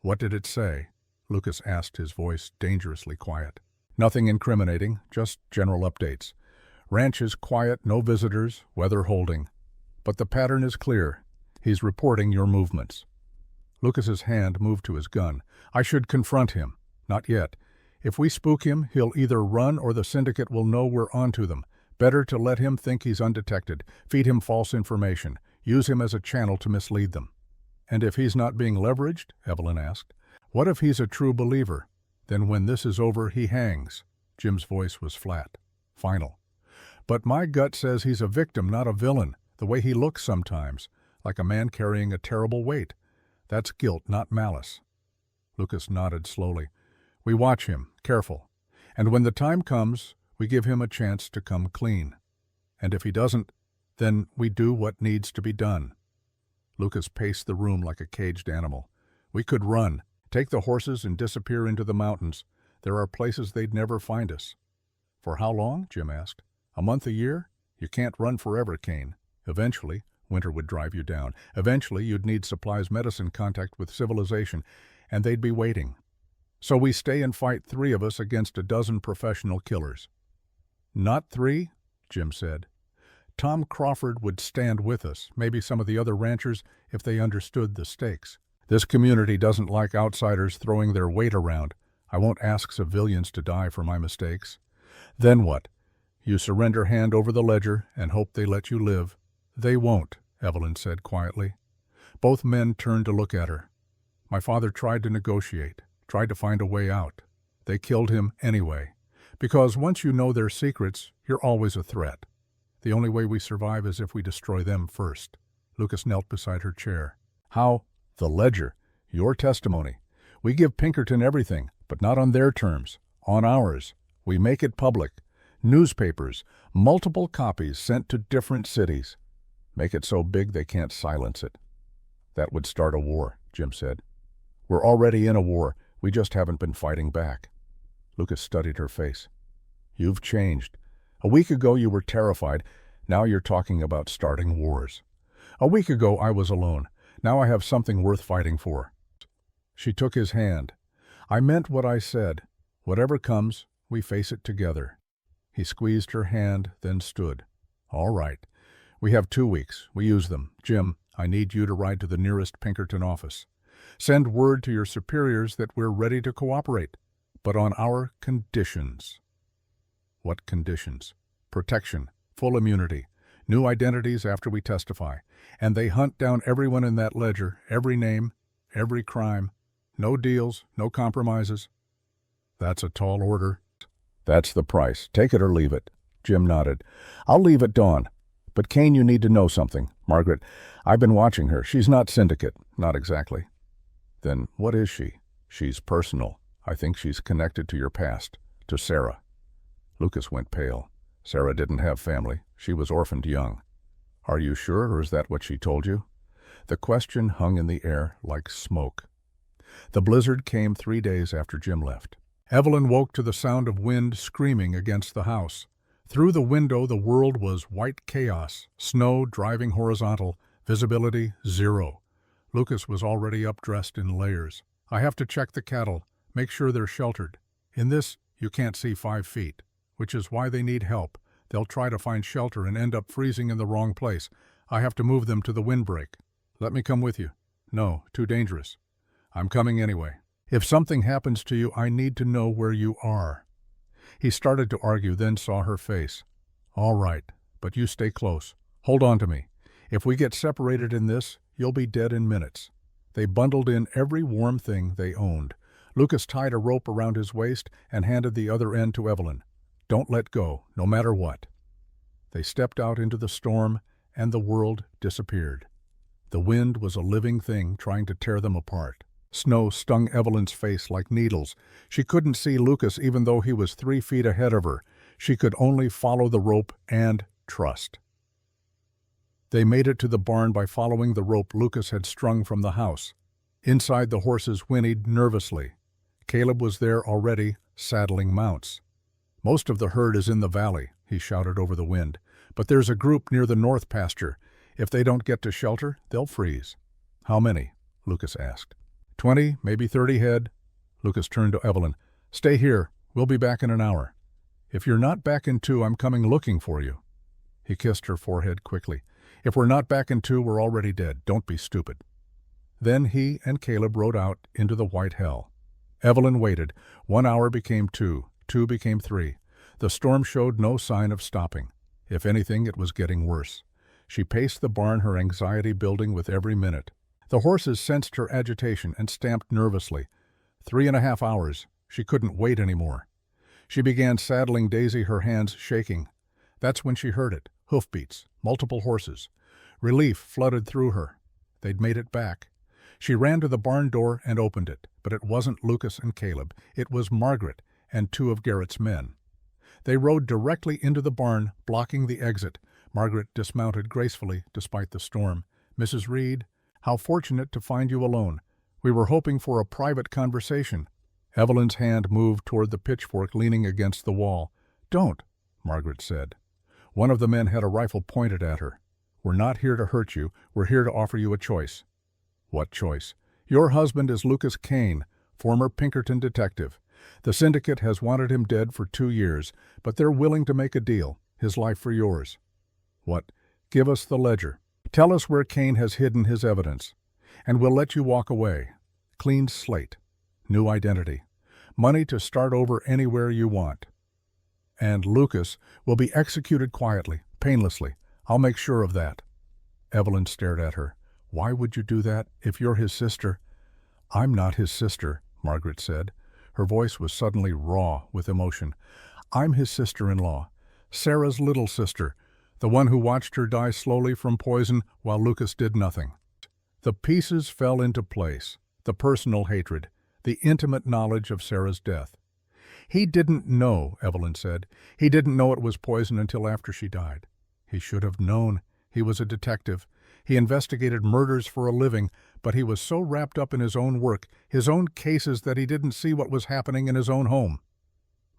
What did it say? Lucas asked, his voice dangerously quiet. Nothing incriminating, just general updates. Ranch is quiet, no visitors, weather holding. But the pattern is clear. He's reporting your movements. Lucas's hand moved to his gun. I should confront him. Not yet. If we spook him, he'll either run or the syndicate will know we're onto them. Better to let him think he's undetected. Feed him false information. Use him as a channel to mislead them. And if he's not being leveraged, Evelyn asked, what if he's a true believer? Then when this is over, he hangs. Jim's voice was flat, final. But my gut says he's a victim, not a villain, the way he looks sometimes, like a man carrying a terrible weight. That's guilt, not malice. Lucas nodded slowly. We watch him, careful. And when the time comes, we give him a chance to come clean. And if he doesn't, then we do what needs to be done. Lucas paced the room like a caged animal. We could run, take the horses and disappear into the mountains. There are places they'd never find us. For how long? Jim asked. A month, a year? You can't run forever, Kane. Eventually, winter would drive you down. Eventually, you'd need supplies, medicine, contact with civilization, and they'd be waiting. So we stay and fight, 3 of us against a dozen professional killers. Not 3, Jim said. Tom Crawford would stand with us, maybe some of the other ranchers, if they understood the stakes. This community doesn't like outsiders throwing their weight around. I won't ask civilians to die for my mistakes. Then what? You surrender hand over the ledger and hope they let you live. They won't, Evelyn said quietly. Both men turned to look at her. My father tried to negotiate, tried to find a way out. They killed him anyway. Because once you know their secrets, you're always a threat. The only way we survive is if we destroy them first. Lucas knelt beside her chair. How? The ledger. Your testimony. We give Pinkerton everything, but not on their terms. On ours. We make it public. Newspapers. Multiple copies sent to different cities. Make it so big they can't silence it. That would start a war, Jim said. We're already in a war. We just haven't been fighting back. Lucas studied her face. You've changed. A week ago you were terrified. Now you're talking about starting wars. A week ago I was alone. Now I have something worth fighting for. She took his hand. I meant what I said. Whatever comes, we face it together. He squeezed her hand, then stood. All right. We have 2 weeks. We use them. Jim, I need you to ride to the nearest Pinkerton office. Send word to your superiors that we're ready to cooperate, but on our conditions. What conditions? Protection, full immunity, new identities after we testify, and they hunt down everyone in that ledger, every name, every crime. No deals, no compromises. That's a tall order. That's the price. Take it or leave it. Jim nodded. I'll leave at dawn. But Kane, you need to know something. Margaret, I've been watching her. She's not syndicate. Not exactly. Then what is she? She's personal. I think she's connected to your past, to Sarah. Lucas went pale. Sarah didn't have family. She was orphaned young. Are you sure, or is that what she told you? The question hung in the air like smoke. The blizzard came 3 days after Jim left. Evelyn woke to the sound of wind screaming against the house. Through the window the world was white chaos, snow driving horizontal, visibility 0. Lucas was already up dressed in layers. I have to check the cattle, make sure they're sheltered. In this, you can't see 5 feet, which is why they need help. They'll try to find shelter and end up freezing in the wrong place. I have to move them to the windbreak. Let me come with you. No, too dangerous. I'm coming anyway. If something happens to you, I need to know where you are. He started to argue, then saw her face. All right, but you stay close. Hold on to me. If we get separated in this, you'll be dead in minutes. They bundled in every warm thing they owned. Lucas tied a rope around his waist and handed the other end to Evelyn. Don't let go, no matter what. They stepped out into the storm, and the world disappeared. The wind was a living thing trying to tear them apart. Snow stung Evelyn's face like needles. She couldn't see Lucas even though he was 3 feet ahead of her. She could only follow the rope and trust. They made it to the barn by following the rope Lucas had strung from the house. Inside, the horses whinnied nervously. Caleb was there already, saddling mounts. Most of the herd is in the valley, he shouted over the wind. But there's a group near the north pasture. If they don't get to shelter, they'll freeze. How many? Lucas asked. 20, maybe 30 head. Lucas turned to Evelyn. Stay here. We'll be back in an hour. If you're not back in 2, I'm coming looking for you. He kissed her forehead quickly. If we're not back in 2, we're already dead. Don't be stupid. Then he and Caleb rode out into the white hell. Evelyn waited. 1 hour became 2. 2 became 3. The storm showed no sign of stopping. If anything, it was getting worse. She paced the barn, her anxiety building with every minute. The horses sensed her agitation and stamped nervously. 3.5 hours. She couldn't wait anymore. She began saddling Daisy, her hands shaking. That's when she heard it. Hoofbeats. Multiple horses. Relief flooded through her. They'd made it back. She ran to the barn door and opened it, but it wasn't Lucas and Caleb. It was Margaret and 2 of Garrett's men. They rode directly into the barn, blocking the exit. Margaret dismounted gracefully despite the storm. "Mrs. Reed, how fortunate to find you alone. We were hoping for a private conversation." Evelyn's hand moved toward the pitchfork leaning against the wall. "Don't," Margaret said. One of the men had a rifle pointed at her. "We're not here to hurt you. We're here to offer you a choice." "What choice?" "Your husband is Lucas Kane, former Pinkerton detective. The syndicate has wanted him dead for 2 years, but they're willing to make a deal, his life for yours." "What?" "Give us the ledger. Tell us where Kane has hidden his evidence, and we'll let you walk away. Clean slate. New identity. Money to start over anywhere you want. And Lucas will be executed quietly, painlessly. I'll make sure of that." Evelyn stared at her. "Why would you do that if you're his sister?" "I'm not his sister," Margaret said. Her voice was suddenly raw with emotion. "I'm his sister-in-law, Sarah's little sister, the one who watched her die slowly from poison while Lucas did nothing." The pieces fell into place. The personal hatred, the intimate knowledge of Sarah's death. "He didn't know," Evelyn said. "He didn't know it was poison until after she died. He should have known. He was a detective. He investigated murders for a living, but he was so wrapped up in his own work, his own cases, that he didn't see what was happening in his own home."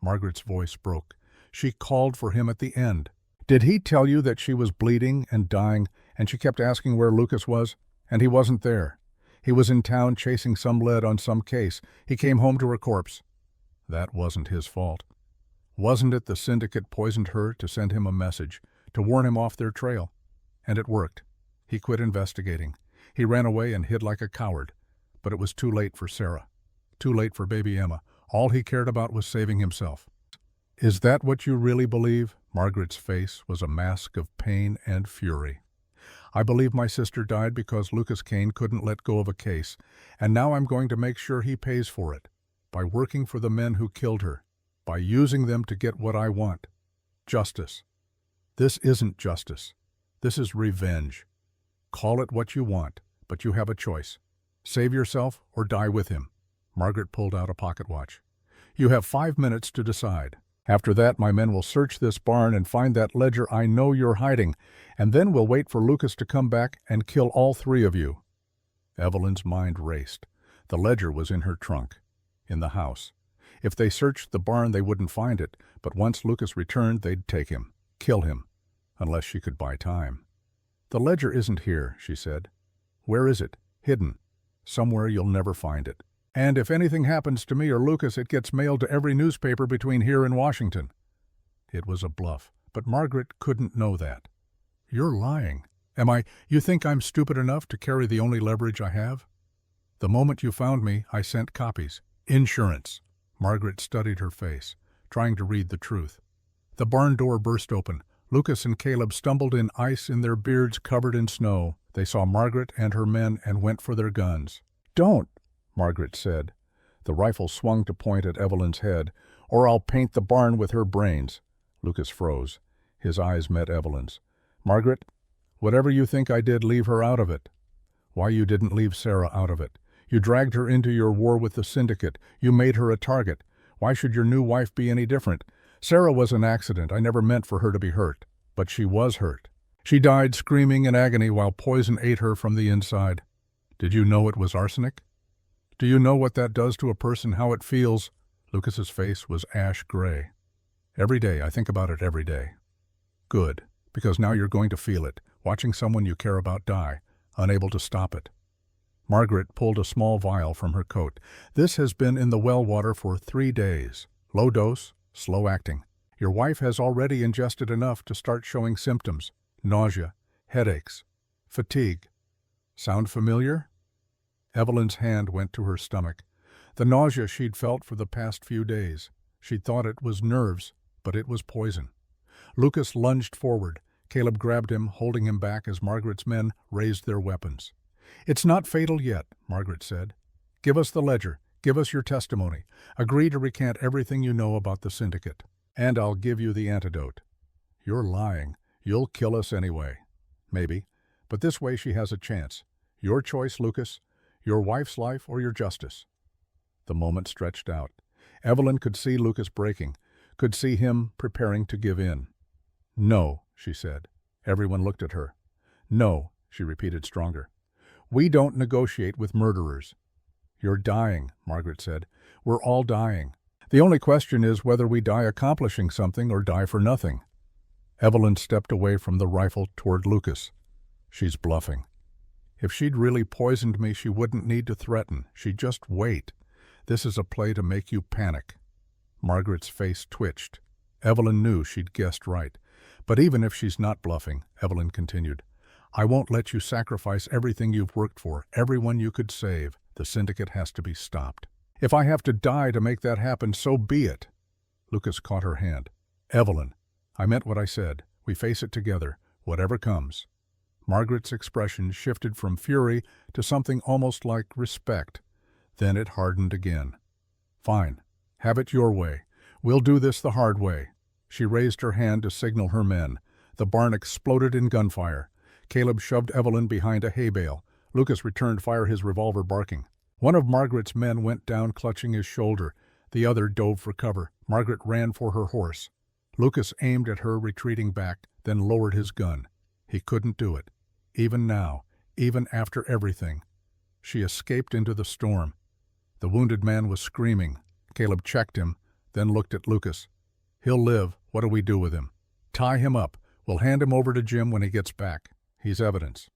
Margaret's voice broke. She called for him at the end. "Did he tell you that she was bleeding and dying, and she kept asking where Lucas was? And he wasn't there. He was in town chasing some lead on some case. He came home to her corpse." "That wasn't his fault." "Wasn't it the syndicate poisoned her to send him a message, to warn him off their trail? And it worked. He quit investigating. He ran away and hid like a coward. But it was too late for Sarah. Too late for baby Emma. All he cared about was saving himself." "Is that what you really believe?" Margaret's face was a mask of pain and fury. "I believe my sister died because Lucas Kane couldn't let go of a case, and now I'm going to make sure he pays for it, by working for the men who killed her, by using them to get what I want. Justice. This isn't justice. This is revenge. Call it what you want, but you have a choice. Save yourself or die with him." Margaret pulled out a pocket watch. "You have 5 minutes to decide. After that, my men will search this barn and find that ledger I know you're hiding, and then we'll wait for Lucas to come back and kill all 3 of you." Evelyn's mind raced. The ledger was in her trunk, in the house. If they searched the barn, they wouldn't find it, but once Lucas returned, they'd take him, kill him, unless she could buy time. "The ledger isn't here," she said. "Where is it? Hidden. Somewhere you'll never find it. And if anything happens to me or Lucas, it gets mailed to every newspaper between here and Washington." It was a bluff, but Margaret couldn't know that. "You're lying. Am I? You think I'm stupid enough to carry the only leverage I have? The moment you found me, I sent copies. Insurance." Margaret studied her face, trying to read the truth. The barn door burst open. Lucas and Caleb stumbled in, ice in their beards covered in snow. They saw Margaret and her men and went for their guns. "Don't," Margaret said. The rifle swung to point at Evelyn's head. "Or I'll paint the barn with her brains." Lucas froze. His eyes met Evelyn's. "Margaret, whatever you think I did, leave her out of it." "Why you didn't leave Sarah out of it? You dragged her into your war with the syndicate. You made her a target. Why should your new wife be any different? Sarah was an accident. I never meant for her to be hurt. But she was hurt. She died screaming in agony while poison ate her from the inside. Did you know it was arsenic? Do you know what that does to a person, how it feels?" Lucas's face was ash gray. "Every day. I think about it every day." "Good, because now you're going to feel it, watching someone you care about die, unable to stop it." Margaret pulled a small vial from her coat. "This has been in the well water for 3 days. Low dose, slow acting. Your wife has already ingested enough to start showing symptoms: nausea, headaches, fatigue. Sound familiar?" Evelyn's hand went to her stomach. The nausea she'd felt for the past few days. She'd thought it was nerves, but it was poison. Lucas lunged forward, Caleb grabbed him, holding him back as Margaret's men raised their weapons. "It's not fatal yet," Margaret said. "Give us the ledger. Give us your testimony. Agree to recant everything you know about the syndicate. And I'll give you the antidote." "You're lying. You'll kill us anyway." "Maybe. But this way she has a chance. Your choice, Lucas. Your wife's life or your justice." The moment stretched out. Evelyn could see Lucas breaking, could see him preparing to give in. "No," she said. Everyone looked at her. "No," she repeated stronger. "We don't negotiate with murderers." "You're dying," Margaret said. "We're all dying. The only question is whether we die accomplishing something or die for nothing." Evelyn stepped away from the rifle toward Lucas. "She's bluffing. If she'd really poisoned me, she wouldn't need to threaten. She'd just wait. This is a play to make you panic." Margaret's face twitched. Evelyn knew she'd guessed right. "But even if she's not bluffing," Evelyn continued, "I won't let you sacrifice everything you've worked for, everyone you could save. The syndicate has to be stopped. If I have to die to make that happen, so be it." Lucas caught her hand. "Evelyn, I meant what I said. We face it together, whatever comes." Margaret's expression shifted from fury to something almost like respect. Then it hardened again. "Fine. Have it your way. We'll do this the hard way." She raised her hand to signal her men. The barn exploded in gunfire. Caleb shoved Evelyn behind a hay bale. Lucas returned fire, his revolver barking. One of Margaret's men went down clutching his shoulder. The other dove for cover. Margaret ran for her horse. Lucas aimed at her, retreating back, then lowered his gun. He couldn't do it. Even now, even after everything. She escaped into the storm. The wounded man was screaming. Caleb checked him, then looked at Lucas. "He'll live. What do we do with him?" "Tie him up. We'll hand him over to Jim when he gets back. He's evidence."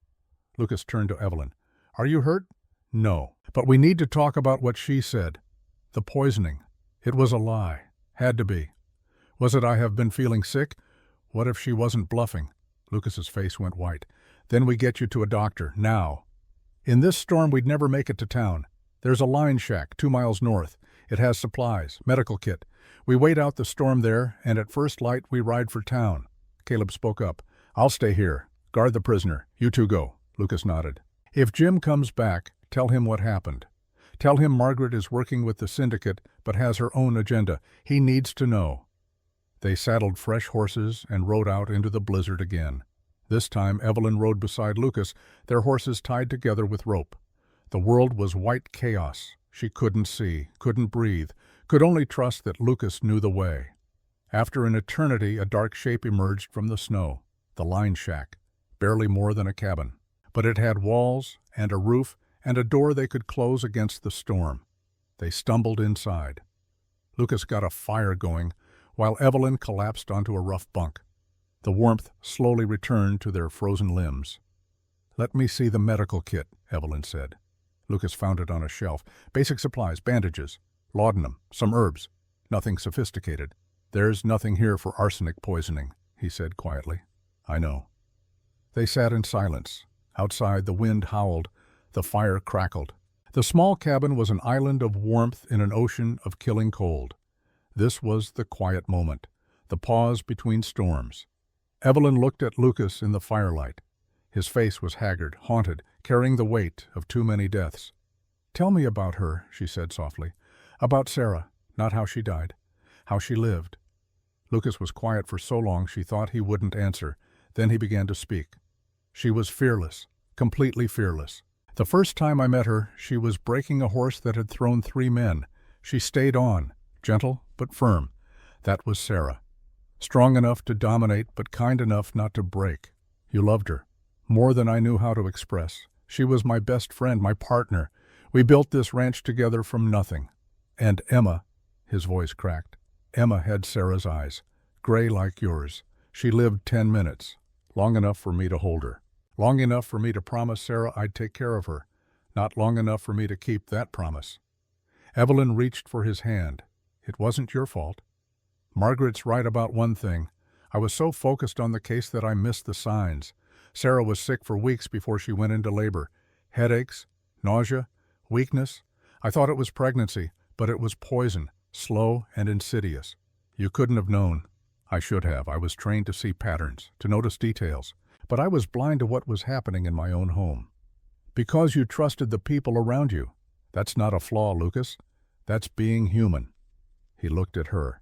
Lucas turned to Evelyn. "Are you hurt?" "No. But we need to talk about what she said. The poisoning. It was a lie. Had to be. Was it I have been feeling sick? What if she wasn't bluffing?" Lucas's face went white. "Then we get you to a doctor. Now." "In this storm we'd never make it to town. There's a line shack 2 miles north. It has supplies, medical kit. We wait out the storm there, and at first light we ride for town." Caleb spoke up. "I'll stay here. Guard the prisoner. You two go." Lucas nodded. "If Jim comes back, tell him what happened. Tell him Margaret is working with the syndicate but has her own agenda. He needs to know." They saddled fresh horses and rode out into the blizzard again. This time Evelyn rode beside Lucas, their horses tied together with rope. The world was white chaos. She couldn't see, couldn't breathe, could only trust that Lucas knew the way. After an eternity, a dark shape emerged from the snow. The line shack, barely more than a cabin. But it had walls and a roof and a door they could close against the storm. They stumbled inside. Lucas got a fire going, while Evelyn collapsed onto a rough bunk. The warmth slowly returned to their frozen limbs. "Let me see the medical kit," Evelyn said. Lucas found it on a shelf. "Basic supplies, bandages, laudanum, some herbs. Nothing sophisticated." "There's nothing here for arsenic poisoning," he said quietly. "I know." They sat in silence. Outside, the wind howled. The fire crackled. The small cabin was an island of warmth in an ocean of killing cold. This was the quiet moment, the pause between storms. Evelyn looked at Lucas in the firelight. His face was haggard, haunted, carrying the weight of too many deaths. "Tell me about her," she said softly. "About Sarah, not how she died, how she lived." Lucas was quiet for so long she thought he wouldn't answer. Then he began to speak. "She was fearless, completely fearless. The first time I met her, she was breaking a horse that had thrown 3 men. She stayed on, gentle but firm. That was Sarah. Strong enough to dominate, but kind enough not to break. You loved her. More than I knew how to express. She was my best friend, my partner. We built this ranch together from nothing. And Emma," his voice cracked, "Emma had Sarah's eyes, gray like yours. She lived 10 minutes, long enough for me to hold her. Long enough for me to promise Sarah I'd take care of her. Not long enough for me to keep that promise." Evelyn reached for his hand. "It wasn't your fault. Margaret's right about one thing. I was so focused on the case that I missed the signs. Sarah was sick for weeks before she went into labor. Headaches, nausea, weakness. I thought it was pregnancy, but it was poison, slow and insidious. You couldn't have known. I should have. I was trained to see patterns, to notice details. But I was blind to what was happening in my own home. Because you trusted the people around you. That's not a flaw, Lucas. That's being human. He looked at her.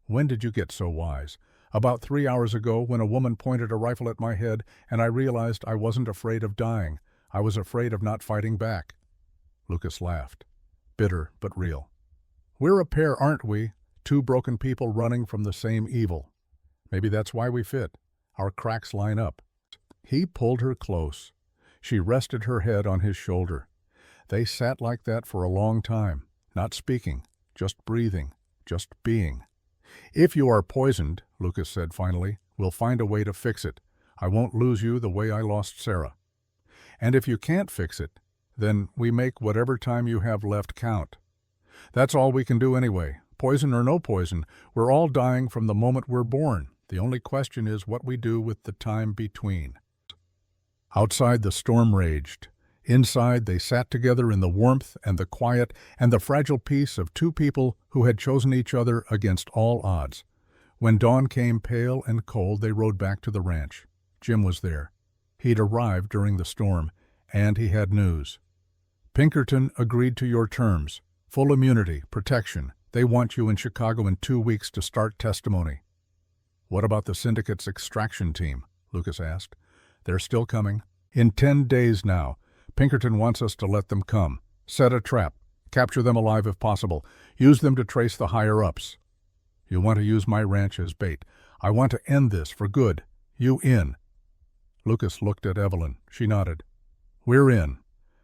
When did you get so wise? About 3 hours ago, when a woman pointed a rifle at my head and I realized I wasn't afraid of dying. I was afraid of not fighting back. Lucas laughed. Bitter, but real. We're a pair, aren't we? Two broken people running from the same evil. Maybe that's why we fit. Our cracks line up. He pulled her close. She rested her head on his shoulder. They sat like that for a long time, not speaking, just breathing, just being. If you are poisoned, Lucas said finally, we'll find a way to fix it. I won't lose you the way I lost Sarah. And if you can't fix it, then we make whatever time you have left count. That's all we can do anyway. Poison or no poison, we're all dying from the moment we're born. The only question is what we do with the time between. Outside, the storm raged. Inside, they sat together in the warmth and the quiet and the fragile peace of two people who had chosen each other against all odds. When dawn came pale and cold, they rode back to the ranch. Jim was there. He'd arrived during the storm, and he had news. Pinkerton agreed to your terms. Full immunity, protection. They want you in Chicago in 2 weeks to start testimony. What about the syndicate's extraction team? Lucas asked. They're still coming. In 10 days now. Pinkerton wants us to let them come. Set a trap. Capture them alive if possible. Use them to trace the higher-ups. You want to use my ranch as bait. I want to end this for good. You in? Lucas looked at Evelyn. She nodded. We're in.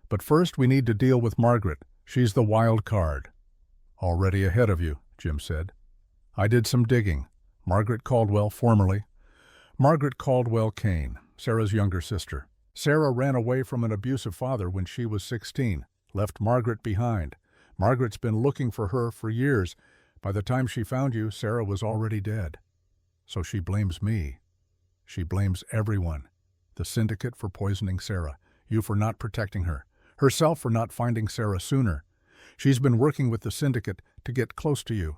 But first we need to deal with Margaret. She's the wild card. Already ahead of you, Jim said. I did some digging. Margaret Caldwell, formerly. Margaret Caldwell Kane, Sarah's younger sister. Sarah ran away from an abusive father when she was 16, left Margaret behind. Margaret's been looking for her for years. By the time she found you, Sarah was already dead. So she blames me. She blames everyone. The syndicate for poisoning Sarah, you for not protecting her, herself for not finding Sarah sooner. She's been working with the syndicate to get close to you,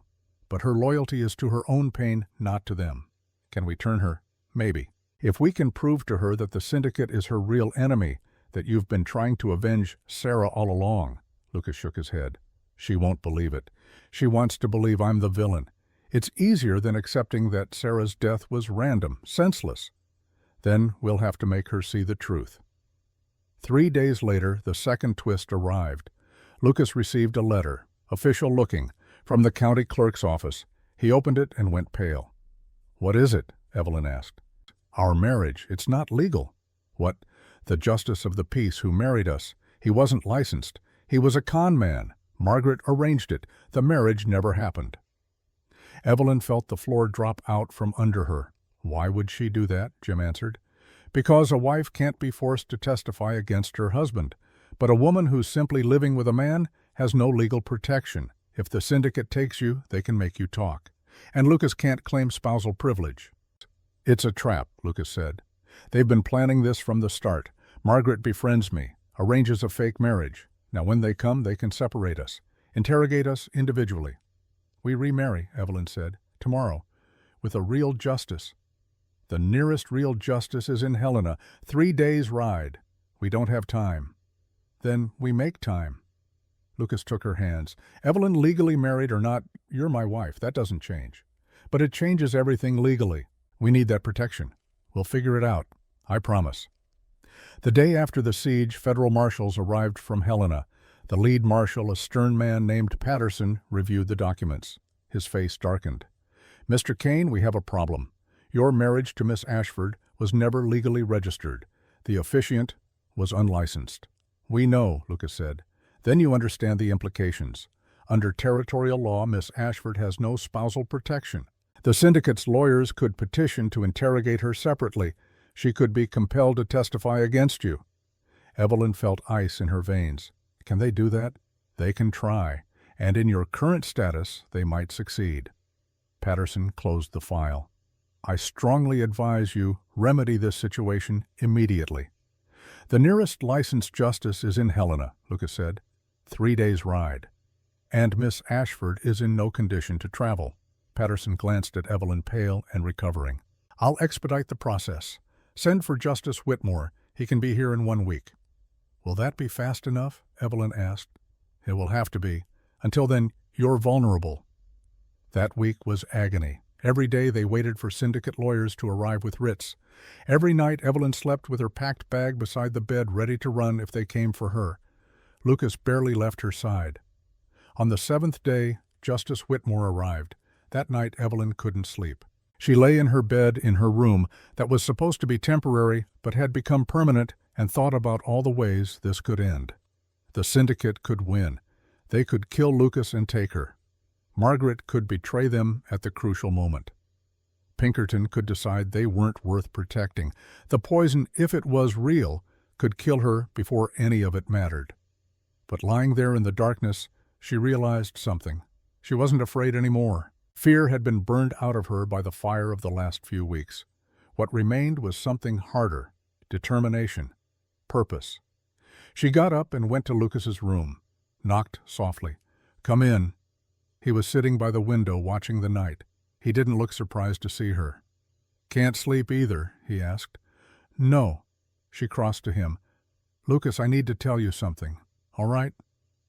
but her loyalty is to her own pain, not to them. Can we turn her? Maybe. If we can prove to her that the syndicate is her real enemy, that you've been trying to avenge Sarah all along. Lucas shook his head. She won't believe it. She wants to believe I'm the villain. It's easier than accepting that Sarah's death was random, senseless. Then we'll have to make her see the truth. 3 days later, the second twist arrived. Lucas received a letter, official looking, from the county clerk's office. He opened it and went pale. What is it? Evelyn asked. Our marriage. It's not legal. What? The justice of the peace who married us. He wasn't licensed. He was a con man. Margaret arranged it. The marriage never happened. Evelyn felt the floor drop out from under her. Why would she do that? Jim answered. Because a wife can't be forced to testify against her husband. But a woman who's simply living with a man has no legal protection. If the syndicate takes you, they can make you talk. And Lucas can't claim spousal privilege. It's a trap, Lucas said. They've been planning this from the start. Margaret befriends me, arranges a fake marriage. Now when they come, they can separate us, interrogate us individually. We remarry, Evelyn said, tomorrow, with a real justice. The nearest real justice is in Helena, 3 days' ride. We don't have time. Then we make time. Lucas took her hands. Evelyn, legally married or not, you're my wife. That doesn't change. But it changes everything legally. We need that protection. We'll figure it out. I promise. The day after the siege, federal marshals arrived from Helena. The lead marshal, a stern man named Patterson, reviewed the documents. His face darkened. Mr. Kane, we have a problem. Your marriage to Miss Ashford was never legally registered. The officiant was unlicensed. We know, Lucas said. Then you understand the implications. Under territorial law, Miss Ashford has no spousal protection. The syndicate's lawyers could petition to interrogate her separately. She could be compelled to testify against you. Evelyn felt ice in her veins. Can they do that? They can try, and in your current status, they might succeed. Patterson closed the file. I strongly advise you remedy this situation immediately. The nearest licensed justice is in Helena, Lucas said. 3 days' ride. And Miss Ashford is in no condition to travel. Patterson glanced at Evelyn, pale and recovering. "I'll expedite the process. Send for Justice Whitmore. He can be here in 1 week." "Will that be fast enough?" Evelyn asked. "It will have to be. Until then, you're vulnerable." That week was agony. Every day they waited for syndicate lawyers to arrive with writs. Every night Evelyn slept with her packed bag beside the bed, ready to run if they came for her. Lucas barely left her side. On the 7th day, Justice Whitmore arrived. That night Evelyn couldn't sleep. She lay in her bed in her room that was supposed to be temporary but had become permanent, and thought about all the ways this could end. The syndicate could win. They could kill Lucas and take her. Margaret could betray them at the crucial moment. Pinkerton could decide they weren't worth protecting. The poison, if it was real, could kill her before any of it mattered. But lying there in the darkness, she realized something. She wasn't afraid anymore. Fear had been burned out of her by the fire of the last few weeks. What remained was something harder: determination, purpose. She got up and went to Lucas's room, knocked softly. "Come in." He was sitting by the window watching the night. He didn't look surprised to see her. "Can't sleep either?" he asked. "No." She crossed to him. "Lucas, I need to tell you something. All right?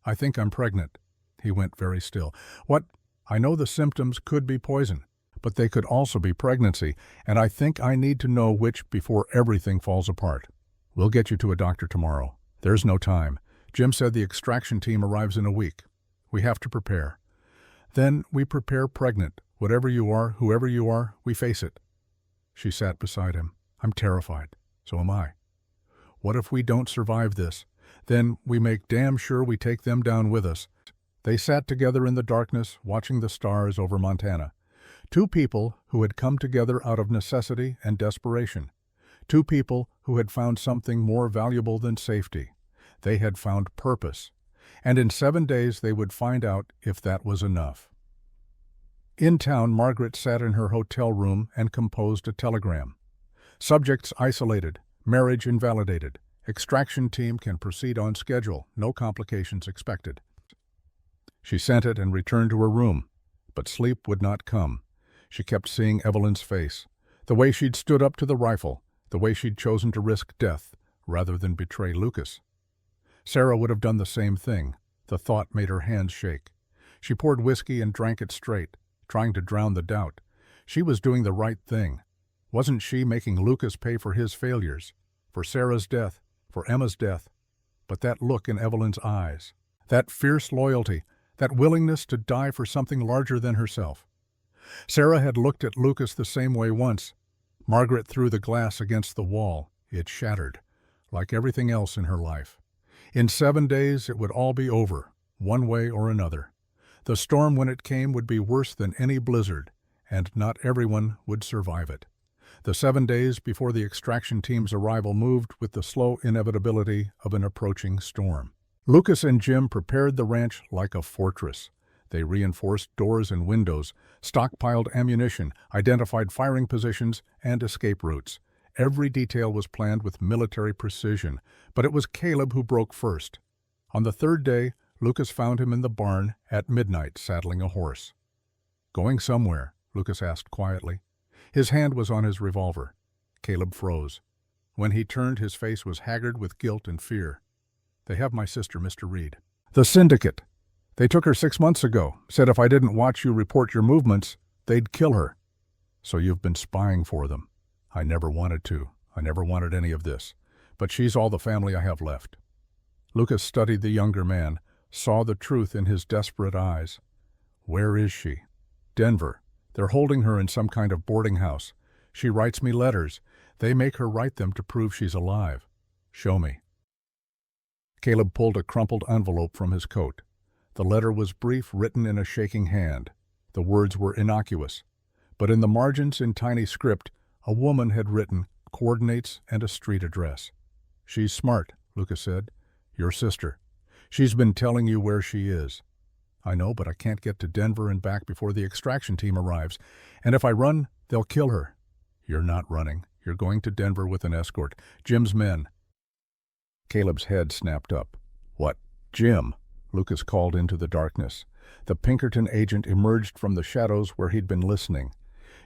I think I'm pregnant." He went very still. "What? I know the symptoms could be poison, but they could also be pregnancy, and I think I need to know which before everything falls apart. We'll get you to a doctor tomorrow. There's no time. Jim said the extraction team arrives in a week. We have to prepare." "Then we prepare pregnant. Whatever you are, whoever you are, we face it." She sat beside him. "I'm terrified. So am I. What if we don't survive this? Then we make damn sure we take them down with us." They sat together in the darkness, watching the stars over Montana. Two people who had come together out of necessity and desperation. Two people who had found something more valuable than safety. They had found purpose. And in 7 days they would find out if that was enough. In town, Margaret sat in her hotel room and composed a telegram. "Subjects isolated. Marriage invalidated. Extraction team can proceed on schedule. No complications expected." She sent it and returned to her room, but sleep would not come. She kept seeing Evelyn's face, the way she'd stood up to the rifle, the way she'd chosen to risk death rather than betray Lucas. Sarah would have done the same thing. The thought made her hands shake. She poured whiskey and drank it straight, trying to drown the doubt. She was doing the right thing. Wasn't she making Lucas pay for his failures, for Sarah's death, for Emma's death? But that look in Evelyn's eyes, that fierce loyalty, that willingness to die for something larger than herself. Sarah had looked at Lucas the same way once. Margaret threw the glass against the wall. It shattered, like everything else in her life. In 7 days it would all be over, one way or another. The storm, when it came, would be worse than any blizzard, and not everyone would survive it. The 7 days before the extraction team's arrival moved with the slow inevitability of an approaching storm. Lucas and Jim prepared the ranch like a fortress. They reinforced doors and windows, stockpiled ammunition, identified firing positions, and escape routes. Every detail was planned with military precision, but it was Caleb who broke first. On the 3rd day, Lucas found him in the barn at midnight, saddling a horse. "Going somewhere?" Lucas asked quietly. His hand was on his revolver. Caleb froze. When he turned, his face was haggard with guilt and fear. "They have my sister, Mr. Reed." "The syndicate. They took her 6 months ago. Said if I didn't watch you report your movements, they'd kill her." "So you've been spying for them." "I never wanted to. I never wanted any of this. But she's all the family I have left." Lucas studied the younger man, saw the truth in his desperate eyes. "Where is she?" "Denver. They're holding her in some kind of boarding house. She writes me letters. They make her write them to prove she's alive." "Show me." Caleb pulled a crumpled envelope from his coat. The letter was brief, written in a shaking hand. The words were innocuous. But in the margins, in tiny script, a woman had written coordinates and a street address. "She's smart," Lucas said. "Your sister. She's been telling you where she is." "I know, but I can't get to Denver and back before the extraction team arrives. And if I run, they'll kill her." "You're not running. You're going to Denver with an escort. Jim's men." Caleb's head snapped up. "What? Jim?" Lucas called into the darkness. The Pinkerton agent emerged from the shadows where he'd been listening.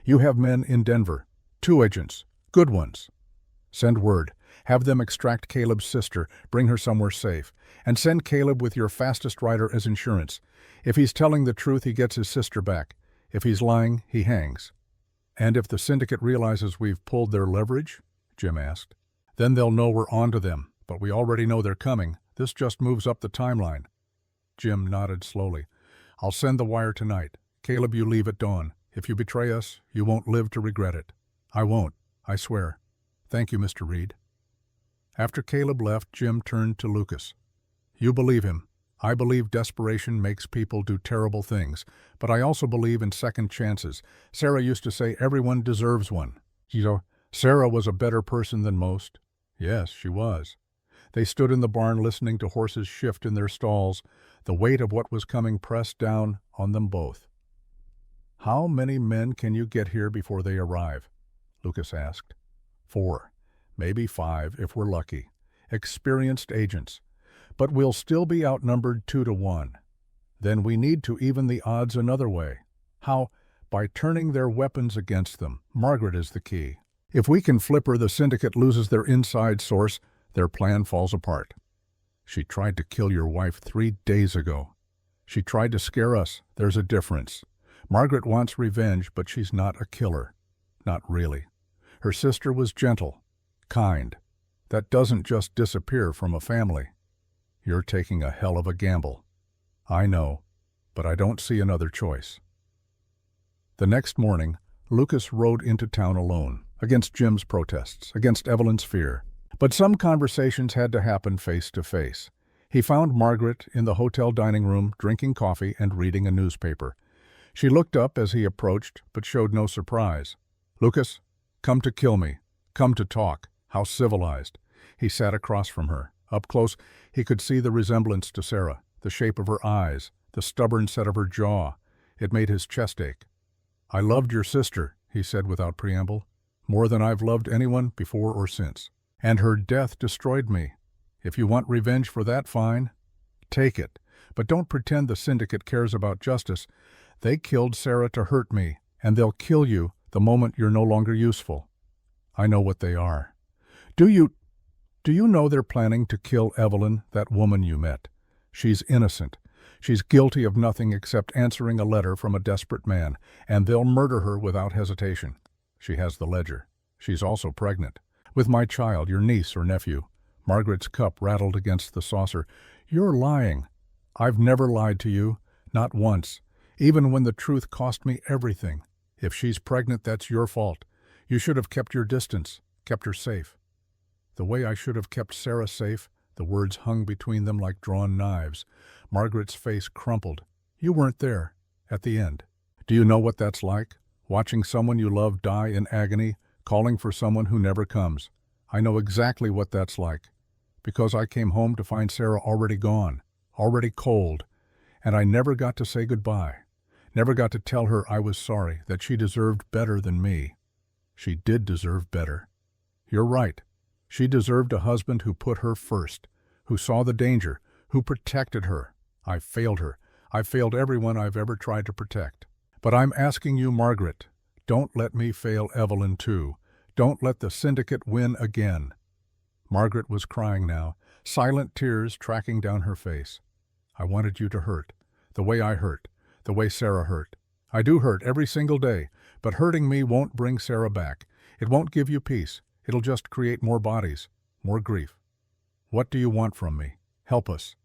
"You have men in Denver. 2 agents. Good ones. Send word. Have them extract Caleb's sister, bring her somewhere safe, and send Caleb with your fastest rider as insurance. If he's telling the truth, he gets his sister back. If he's lying, he hangs." "And if the syndicate realizes we've pulled their leverage?" Jim asked. "Then they'll know we're on to them, but we already know they're coming. This just moves up the timeline." Jim nodded slowly. "I'll send the wire tonight. Caleb, you leave at dawn. If you betray us, you won't live to regret it." "I won't, I swear. Thank you, Mr. Reed." After Caleb left, Jim turned to Lucas. "You believe him. I believe desperation makes people do terrible things, but I also believe in second chances. Sarah used to say everyone deserves one. You know, Sarah was a better person than most." "Yes, she was." They stood in the barn listening to horses shift in their stalls, the weight of what was coming pressed down on them both. "How many men can you get here before they arrive?" Lucas asked. 4, maybe 5 if we're lucky. Experienced agents. But we'll still be outnumbered 2 to 1. Then we need to even the odds another way. How? By turning their weapons against them. Margaret is the key. If we can flip her, the syndicate loses their inside source. Their plan falls apart. "She tried to kill your wife 3 days ago. She tried to scare us. There's a difference. Margaret wants revenge, but she's not a killer. Not really. Her sister was gentle, kind. That doesn't just disappear from a family." "You're taking a hell of a gamble." "I know, but I don't see another choice." The next morning, Lucas rode into town alone, against Jim's protests, against Evelyn's fear. But some conversations had to happen face to face. He found Margaret in the hotel dining room, drinking coffee and reading a newspaper. She looked up as he approached, but showed no surprise. "Lucas, come to kill me. Come to talk. How civilized." He sat across from her. Up close, he could see the resemblance to Sarah, the shape of her eyes, the stubborn set of her jaw. It made his chest ache. "I loved your sister," he said without preamble, "more than I've loved anyone before or since. And her death destroyed me. If you want revenge for that, fine. Take it. But don't pretend the syndicate cares about justice. They killed Sarah to hurt me, and they'll kill you the moment you're no longer useful. I know what they are. Do you know they're planning to kill Evelyn, that woman you met? She's innocent. She's guilty of nothing except answering a letter from a desperate man, and they'll murder her without hesitation. She has the ledger. She's also pregnant. With my child, your niece or nephew." Margaret's cup rattled against the saucer. "You're lying." "I've never lied to you. Not once. Even when the truth cost me everything. If she's pregnant, that's your fault. You should have kept your distance, kept her safe." "The way I should have kept Sarah safe," the words hung between them like drawn knives. Margaret's face crumpled. "You weren't there, at the end. Do you know what that's like? Watching someone you love die in agony, calling for someone who never comes. I know exactly what that's like. Because I came home to find Sarah already gone, already cold, and I never got to say goodbye. Never got to tell her I was sorry, that she deserved better than me. She did deserve better. You're right. She deserved a husband who put her first, who saw the danger, who protected her. I failed her. I failed everyone I've ever tried to protect. But I'm asking you, Margaret, don't let me fail Evelyn too. Don't let the syndicate win again." Margaret was crying now, silent tears tracking down her face. "I wanted you to hurt, the way I hurt, the way Sarah hurt. I do hurt every single day, but hurting me won't bring Sarah back. It won't give you peace. It'll just create more bodies, more grief. What do you want from me? Help us.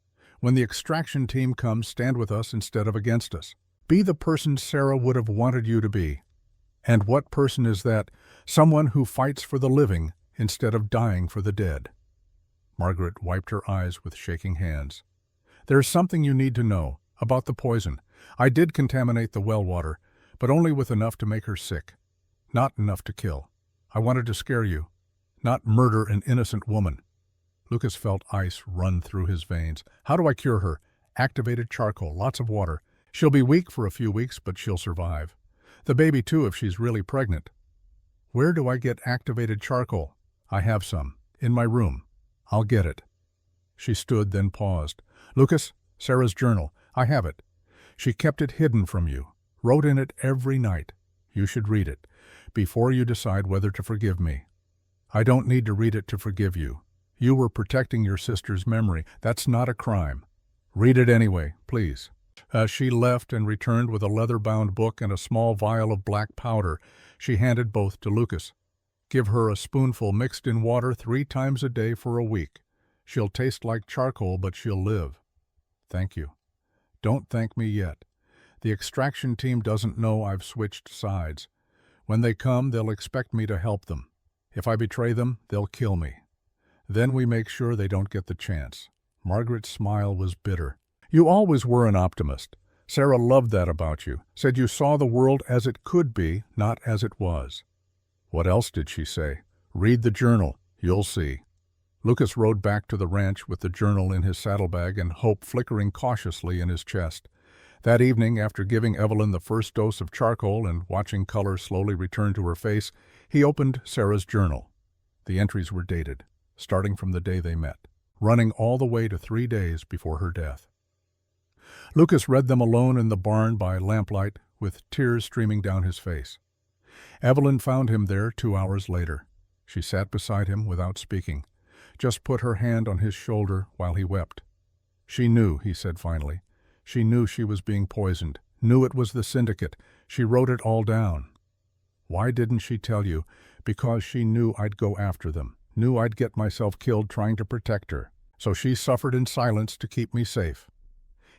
When the extraction team comes, stand with us instead of against us. Be the person Sarah would have wanted you to be. And what person is that? Someone who fights for the living instead of dying for the dead." Margaret wiped her eyes with shaking hands. "There's something you need to know about the poison. I did contaminate the well water, but only with enough to make her sick. Not enough to kill. I wanted to scare you, not murder an innocent woman." Lucas felt ice run through his veins. "How do I cure her? Activated charcoal, lots of water. She'll be weak for a few weeks, but she'll survive. The baby too, if she's really pregnant." "Where do I get activated charcoal?" "I have some. In my room. I'll get it." She stood, then paused. "Lucas, Sarah's journal. I have it. She kept it hidden from you, wrote in it every night. You should read it, before you decide whether to forgive me. I don't need to read it to forgive you. You were protecting your sister's memory. That's not a crime. Read it anyway, please." She left and returned with a leather-bound book and a small vial of black powder. She handed both to Lucas. "Give her a spoonful mixed in water 3 times a day for a week. She'll taste like charcoal, but she'll live." "Thank you." "Don't thank me yet. The extraction team doesn't know I've switched sides. When they come, they'll expect me to help them. If I betray them, they'll kill me. Then we make sure they don't get the chance." Margaret's smile was bitter. "You always were an optimist. Sarah loved that about you, said you saw the world as it could be, not as it was." "What else did she say?" "Read the journal. You'll see." Lucas rode back to the ranch with the journal in his saddlebag and hope flickering cautiously in his chest. That evening, after giving Evelyn the first dose of charcoal and watching color slowly return to her face, he opened Sarah's journal. The entries were dated, starting from the day they met, running all the way to 3 days before her death. Lucas read them alone in the barn by lamplight, with tears streaming down his face. Evelyn found him there 2 hours later. She sat beside him without speaking, just put her hand on his shoulder while he wept. "She knew," he said finally. "She knew she was being poisoned, knew it was the syndicate. She wrote it all down." "Why didn't she tell you?" "Because she knew I'd go after them, knew I'd get myself killed trying to protect her. So she suffered in silence to keep me safe."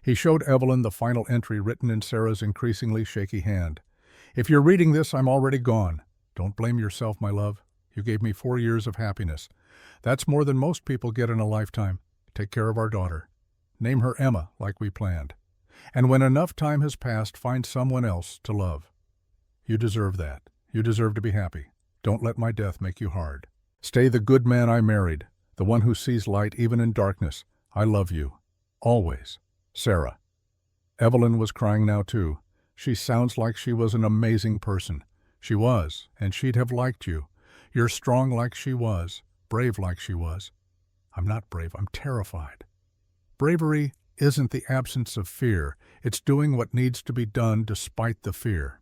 He showed Evelyn the final entry written in Sarah's increasingly shaky hand. "If you're reading this, I'm already gone. Don't blame yourself, my love. You gave me 4 years of happiness. That's more than most people get in a lifetime. Take care of our daughter. Name her Emma, like we planned. And when enough time has passed, find someone else to love. You deserve that. You deserve to be happy. Don't let my death make you hard. Stay the good man I married, the one who sees light even in darkness. I love you. Always. Sarah." Evelyn was crying now, too. "She sounds like she was an amazing person. She was, and she'd have liked you. You're strong like she was, brave like she was." "I'm not brave. I'm terrified." "Bravery isn't the absence of fear. It's doing what needs to be done despite the fear."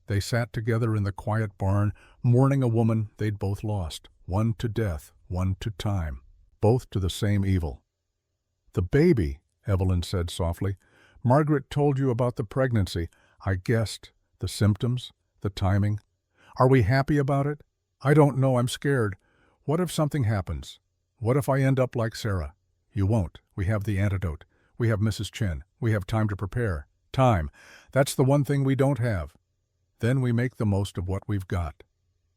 They sat together in the quiet barn, mourning a woman they'd both lost, one to death, one to time, both to the same evil. "The baby," Evelyn said softly. "Margaret told you about the pregnancy. I guessed. The symptoms, the timing. Are we happy about it? I don't know. I'm scared. What if something happens? What if I end up like Sarah?" "You won't. We have the antidote. We have Mrs. Chen. We have time to prepare. Time. That's the one thing we don't have. Then we make the most of what we've got."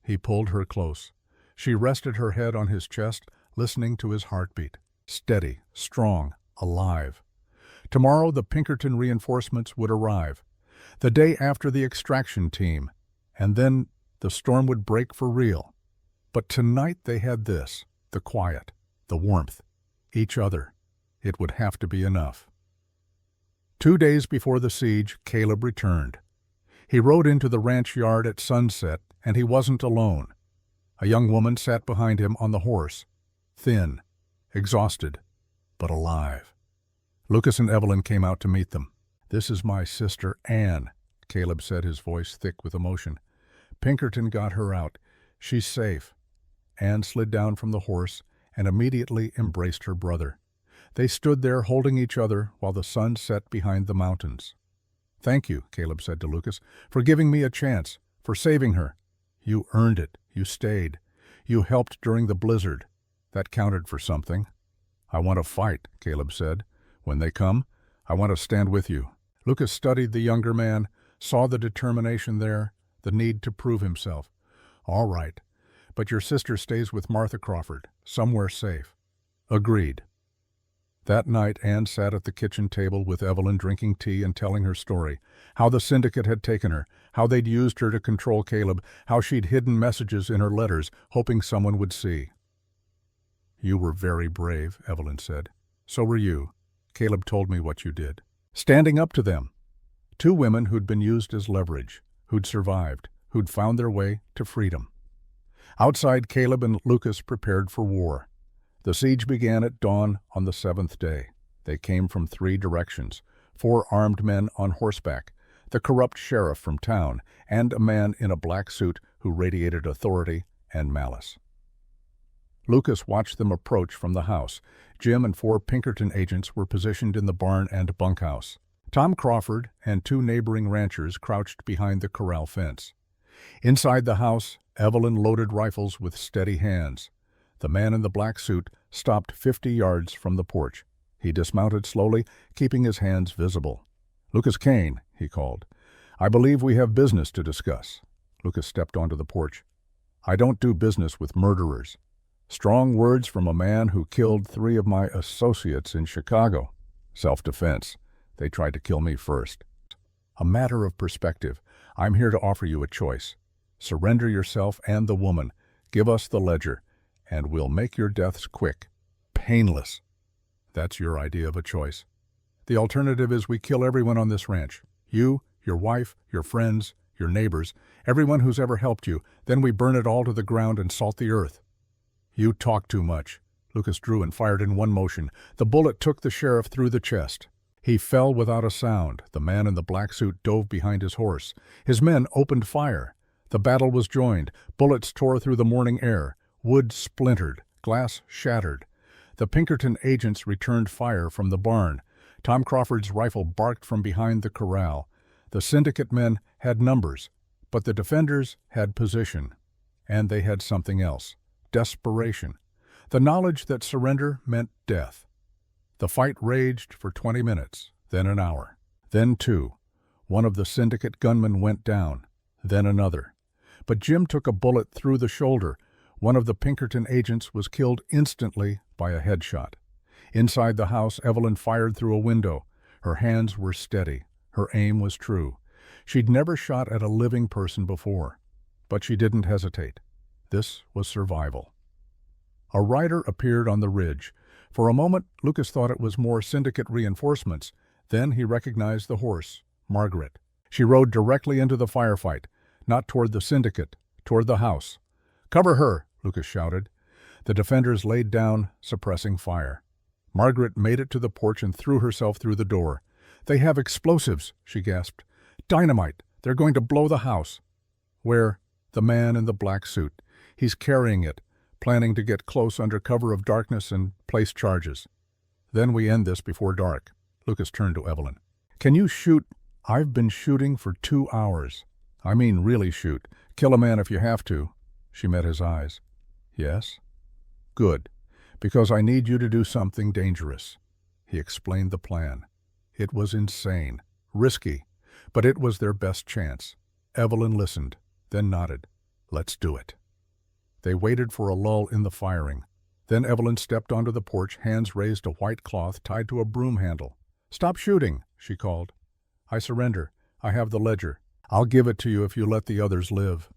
He pulled her close. She rested her head on his chest, listening to his heartbeat. Steady, strong, alive. Tomorrow the Pinkerton reinforcements would arrive. The day after the extraction team. And then the storm would break for real. But tonight they had this, the quiet, the warmth, each other. It would have to be enough. 2 days before the siege, Caleb returned. He rode into the ranch yard at sunset, and he wasn't alone. A young woman sat behind him on the horse, thin, exhausted, but alive. Lucas and Evelyn came out to meet them. "This is my sister, Anne," Caleb said, his voice thick with emotion. "Pinkerton got her out. She's safe." Anne slid down from the horse and immediately embraced her brother. They stood there holding each other while the sun set behind the mountains. "Thank you," Caleb said to Lucas, "for giving me a chance, for saving her. You earned it. You stayed. You helped during the blizzard. That counted for something." "I want to fight," Caleb said. "When they come, I want to stand with you." Lucas studied the younger man, saw the determination there, the need to prove himself. "All right, but your sister stays with Martha Crawford, somewhere safe." "Agreed." That night, Anne sat at the kitchen table with Evelyn drinking tea and telling her story, how the syndicate had taken her, how they'd used her to control Caleb, how she'd hidden messages in her letters, hoping someone would see. "You were very brave," Evelyn said. "So were you. Caleb told me what you did. Standing up to them. 2 women who'd been used as leverage, who'd survived, who'd found their way to freedom." Outside, Caleb and Lucas prepared for war. The siege began at dawn on the 7th day. They came from 3 directions. 4 armed men on horseback, the corrupt sheriff from town, and a man in a black suit who radiated authority and malice. Lucas watched them approach from the house. Jim and 4 Pinkerton agents were positioned in the barn and bunkhouse. Tom Crawford and 2 neighboring ranchers crouched behind the corral fence. Inside the house, Evelyn loaded rifles with steady hands. The man in the black suit stopped 50 yards from the porch. He dismounted slowly, keeping his hands visible. "Lucas Kane," he called. "I believe we have business to discuss." Lucas stepped onto the porch. "I don't do business with murderers." Strong words from a man who killed 3 of my associates in Chicago. Self-defense. They tried to kill me first. A matter of perspective. I'm here to offer you a choice. Surrender yourself and the woman. Give us the ledger, and we'll make your deaths quick, painless. That's your idea of a choice. The alternative is we kill everyone on this ranch. You, your wife, your friends, your neighbors, everyone who's ever helped you. Then we burn it all to the ground and salt the earth. You talk too much. Lucas drew and fired in one motion. The bullet took the sheriff through the chest. He fell without a sound. The man in the black suit dove behind his horse. His men opened fire. The battle was joined. Bullets tore through the morning air. Wood splintered. Glass shattered. The Pinkerton agents returned fire from the barn. Tom Crawford's rifle barked from behind the corral. The syndicate men had numbers, but the defenders had position. And they had something else. Desperation. The knowledge that surrender meant death. The fight raged for 20 minutes, then an hour, then 2. One of the syndicate gunmen went down, then another. But Jim took a bullet through the shoulder. One of the Pinkerton agents was killed instantly by a headshot. Inside the house, Evelyn fired through a window. Her hands were steady. Her aim was true. She'd never shot at a living person before, but she didn't hesitate. This was survival. A rider appeared on the ridge. For a moment, Lucas thought it was more syndicate reinforcements. Then he recognized the horse, Margaret. She rode directly into the firefight, not toward the syndicate, toward the house. "Cover her," Lucas shouted. The defenders laid down, suppressing fire. Margaret made it to the porch and threw herself through the door. "They have explosives," she gasped. "Dynamite! They're going to blow the house." "Where?" "The man in the black suit. He's carrying it, planning to get close under cover of darkness and place charges. Then we end this before dark." Lucas turned to Evelyn. "Can you shoot?" "I've been shooting for 2 hours. I mean really shoot. Kill a man if you have to." She met his eyes. "Yes?" "Good. Because I need you to do something dangerous." He explained the plan. It was insane, risky, but it was their best chance. Evelyn listened, then nodded. "Let's do it." They waited for a lull in the firing. Then Evelyn stepped onto the porch, hands raised to white cloth tied to a broom handle. "Stop shooting," she called. "I surrender. I have the ledger. I'll give it to you if you let the others live."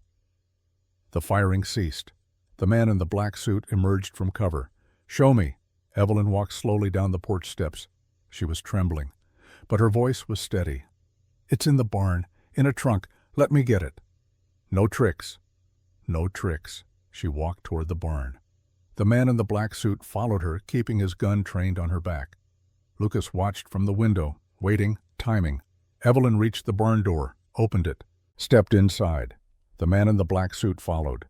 The firing ceased. The man in the black suit emerged from cover. "Show me." Evelyn walked slowly down the porch steps. She was trembling, but her voice was steady. "It's in the barn, in a trunk. Let me get it." "No tricks." "No tricks." She walked toward the barn. The man in the black suit followed her, keeping his gun trained on her back. Lucas watched from the window, waiting, timing. Evelyn reached the barn door, opened it, stepped inside. The man in the black suit followed.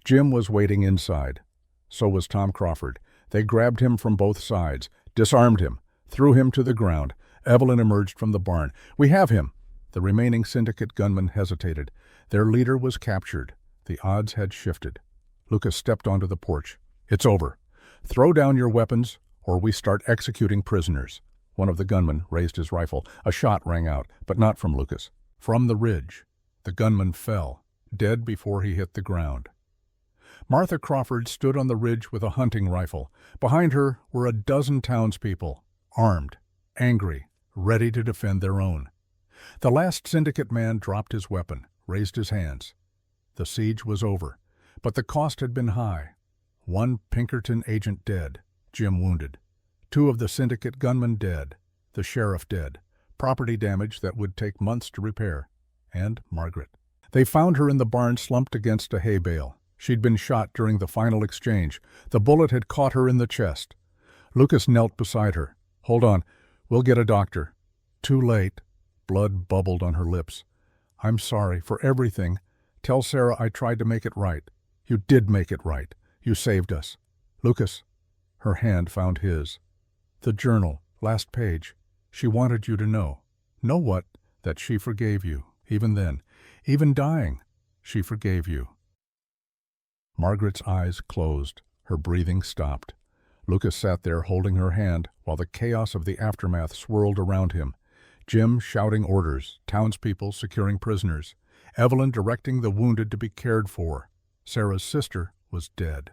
Jim was waiting inside. So was Tom Crawford. They grabbed him from both sides, disarmed him, threw him to the ground. Evelyn emerged from the barn. "We have him." The remaining syndicate gunmen hesitated. Their leader was captured. The odds had shifted. Lucas stepped onto the porch. "It's over. Throw down your weapons, or we start executing prisoners." One of the gunmen raised his rifle. A shot rang out, but not from Lucas. From the ridge. The gunman fell, dead before he hit the ground. Martha Crawford stood on the ridge with a hunting rifle. Behind her were a dozen townspeople, armed, angry, ready to defend their own. The last syndicate man dropped his weapon, raised his hands. The siege was over, but the cost had been high. 1 Pinkerton agent dead, Jim wounded. 2 of the syndicate gunmen dead, the sheriff dead, property damage that would take months to repair, and Margaret. They found her in the barn slumped against a hay bale. She'd been shot during the final exchange. The bullet had caught her in the chest. Lucas knelt beside her. "Hold on, we'll get a doctor." Too late. Blood bubbled on her lips. I'm sorry for everything. Tell Sarah I tried to make it right. You did make it right. You saved us. Lucas. Her hand found his. The journal, last page. She wanted you to know. Know what? That she forgave you. Even then. Even dying. She forgave you. Margaret's eyes closed. Her breathing stopped. Lucas sat there holding her hand while the chaos of the aftermath swirled around him. Jim shouting orders, townspeople securing prisoners, Evelyn directing the wounded to be cared for. Sarah's sister was dead.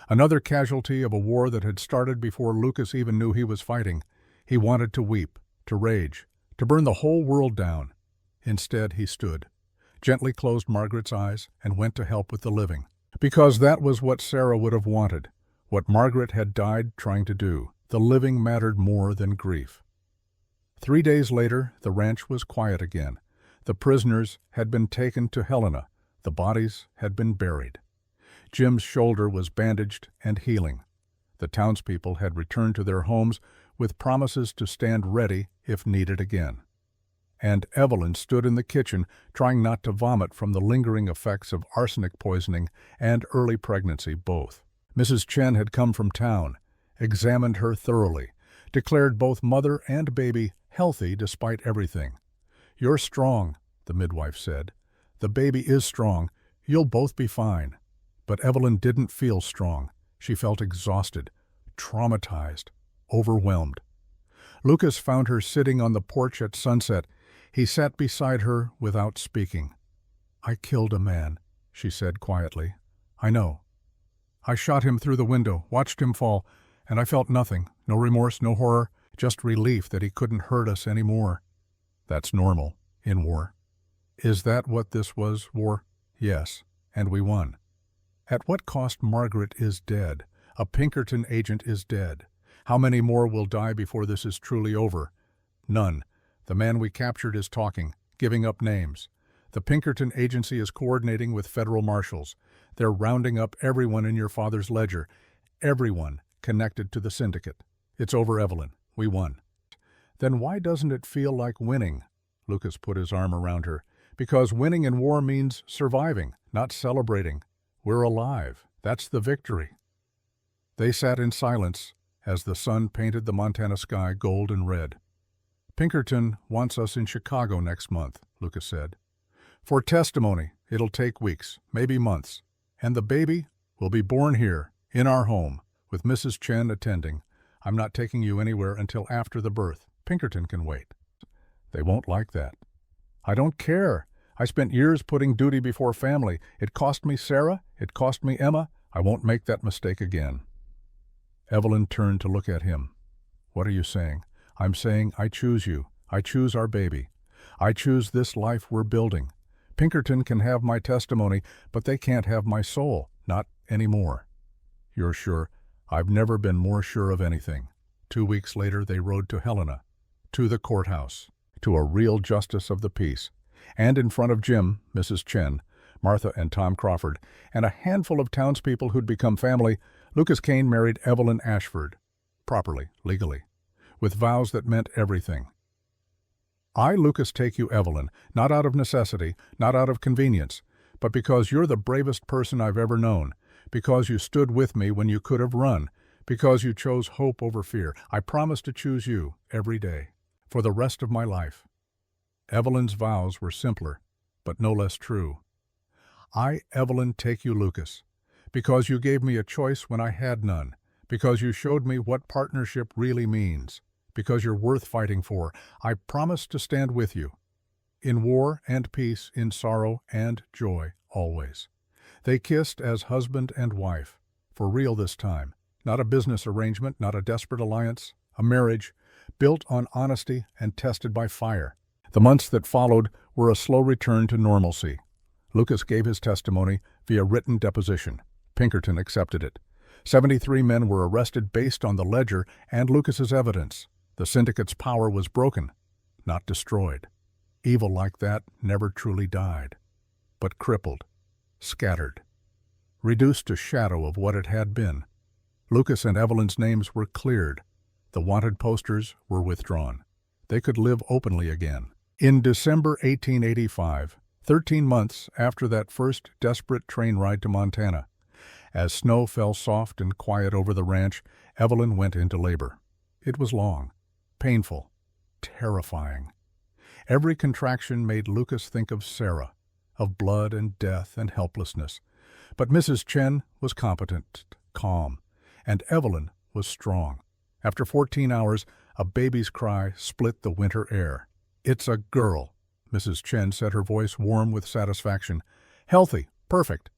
Another casualty of a war that had started before Lucas even knew he was fighting. He wanted to weep, to rage, to burn the whole world down. Instead, he stood, gently closed Margaret's eyes, and went to help with the living. Because that was what Sarah would have wanted, what Margaret had died trying to do. The living mattered more than grief. 3 days later, the ranch was quiet again. The prisoners had been taken to Helena. The bodies had been buried. Jim's shoulder was bandaged and healing. The townspeople had returned to their homes with promises to stand ready if needed again. And Evelyn stood in the kitchen, trying not to vomit from the lingering effects of arsenic poisoning and early pregnancy both. Mrs. Chen had come from town, examined her thoroughly, declared both mother and baby healthy despite everything. You're strong, the midwife said. The baby is strong. You'll both be fine. But Evelyn didn't feel strong. She felt exhausted, traumatized, overwhelmed. Lucas found her sitting on the porch at sunset. He sat beside her without speaking. I killed a man, she said quietly. I know. I shot him through the window, watched him fall, and I felt nothing, no remorse, no horror, just relief that he couldn't hurt us anymore. That's normal, in war. Is that what this was, war? Yes, and we won. At what cost? Margaret is dead. A Pinkerton agent is dead. How many more will die before this is truly over? None. The man we captured is talking, giving up names. The Pinkerton agency is coordinating with federal marshals. They're rounding up everyone in your father's ledger, everyone connected to the syndicate. It's over, Evelyn. We won. Then why doesn't it feel like winning? Lucas put his arm around her. Because winning in war means surviving, not celebrating. We're alive. That's the victory. They sat in silence as the sun painted the Montana sky gold and red. Pinkerton wants us in Chicago next month, Lucas said. For testimony, it'll take weeks, maybe months. And the baby will be born here, in our home, with Mrs. Chen attending. I'm not taking you anywhere until after the birth. Pinkerton can wait. They won't like that. I don't care. I spent years putting duty before family. It cost me Sarah. It cost me Emma. I won't make that mistake again. Evelyn turned to look at him. What are you saying? I'm saying I choose you. I choose our baby. I choose this life we're building. Pinkerton can have my testimony, but they can't have my soul. Not anymore. You're sure? I've never been more sure of anything. 2 weeks later, they rode to Helena, to the courthouse, to a real justice of the peace. And in front of Jim, Mrs. Chen, Martha and Tom Crawford, and a handful of townspeople who'd become family, Lucas Kane married Evelyn Ashford, properly, legally, with vows that meant everything. I, Lucas, take you, Evelyn, not out of necessity, not out of convenience, but because you're the bravest person I've ever known, because you stood with me when you could have run, because you chose hope over fear. I promise to choose you every day, for the rest of my life. Evelyn's vows were simpler, but no less true. I, Evelyn, take you, Lucas, because you gave me a choice when I had none, because you showed me what partnership really means, because you're worth fighting for. I promise to stand with you, in war and peace, in sorrow and joy, always. They kissed as husband and wife, for real this time, not a business arrangement, not a desperate alliance, a marriage built on honesty and tested by fire. The months that followed were a slow return to normalcy. Lucas gave his testimony via written deposition. Pinkerton accepted it. 73 men were arrested based on the ledger and Lucas's evidence. The syndicate's power was broken, not destroyed. Evil like that never truly died, but crippled, scattered, reduced to shadow of what it had been. Lucas and Evelyn's names were cleared. The wanted posters were withdrawn. They could live openly again. In December 1885, 13 months after that first desperate train ride to Montana, as snow fell soft and quiet over the ranch, Evelyn went into labor. It was long, painful, terrifying. Every contraction made Lucas think of Sarah, of blood and death and helplessness. But Mrs. Chen was competent, calm, and Evelyn was strong. After 14 hours, a baby's cry split the winter air. "It's a girl," Mrs. Chen said, her voice warm with satisfaction. "Healthy, perfect."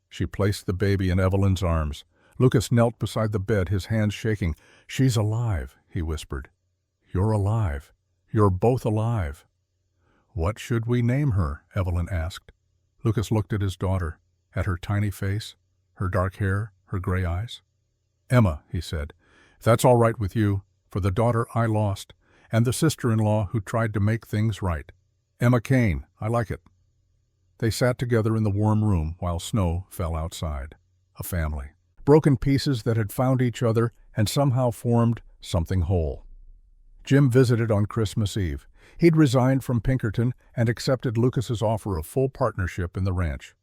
She placed the baby in Evelyn's arms. Lucas knelt beside the bed, his hands shaking. "She's alive," he whispered. "You're alive. You're both alive." "What should we name her?" Evelyn asked. Lucas looked at his daughter, at her tiny face, her dark hair, her gray eyes. "Emma," he said, "if that's all right with you, for the daughter I lost, and the sister-in-law who tried to make things right. Emma Kane, I like it." They sat together in the warm room while snow fell outside. A family. Broken pieces that had found each other and somehow formed something whole. Jim visited on Christmas Eve. He'd resigned from Pinkerton and accepted Lucas's offer of full partnership in the ranch.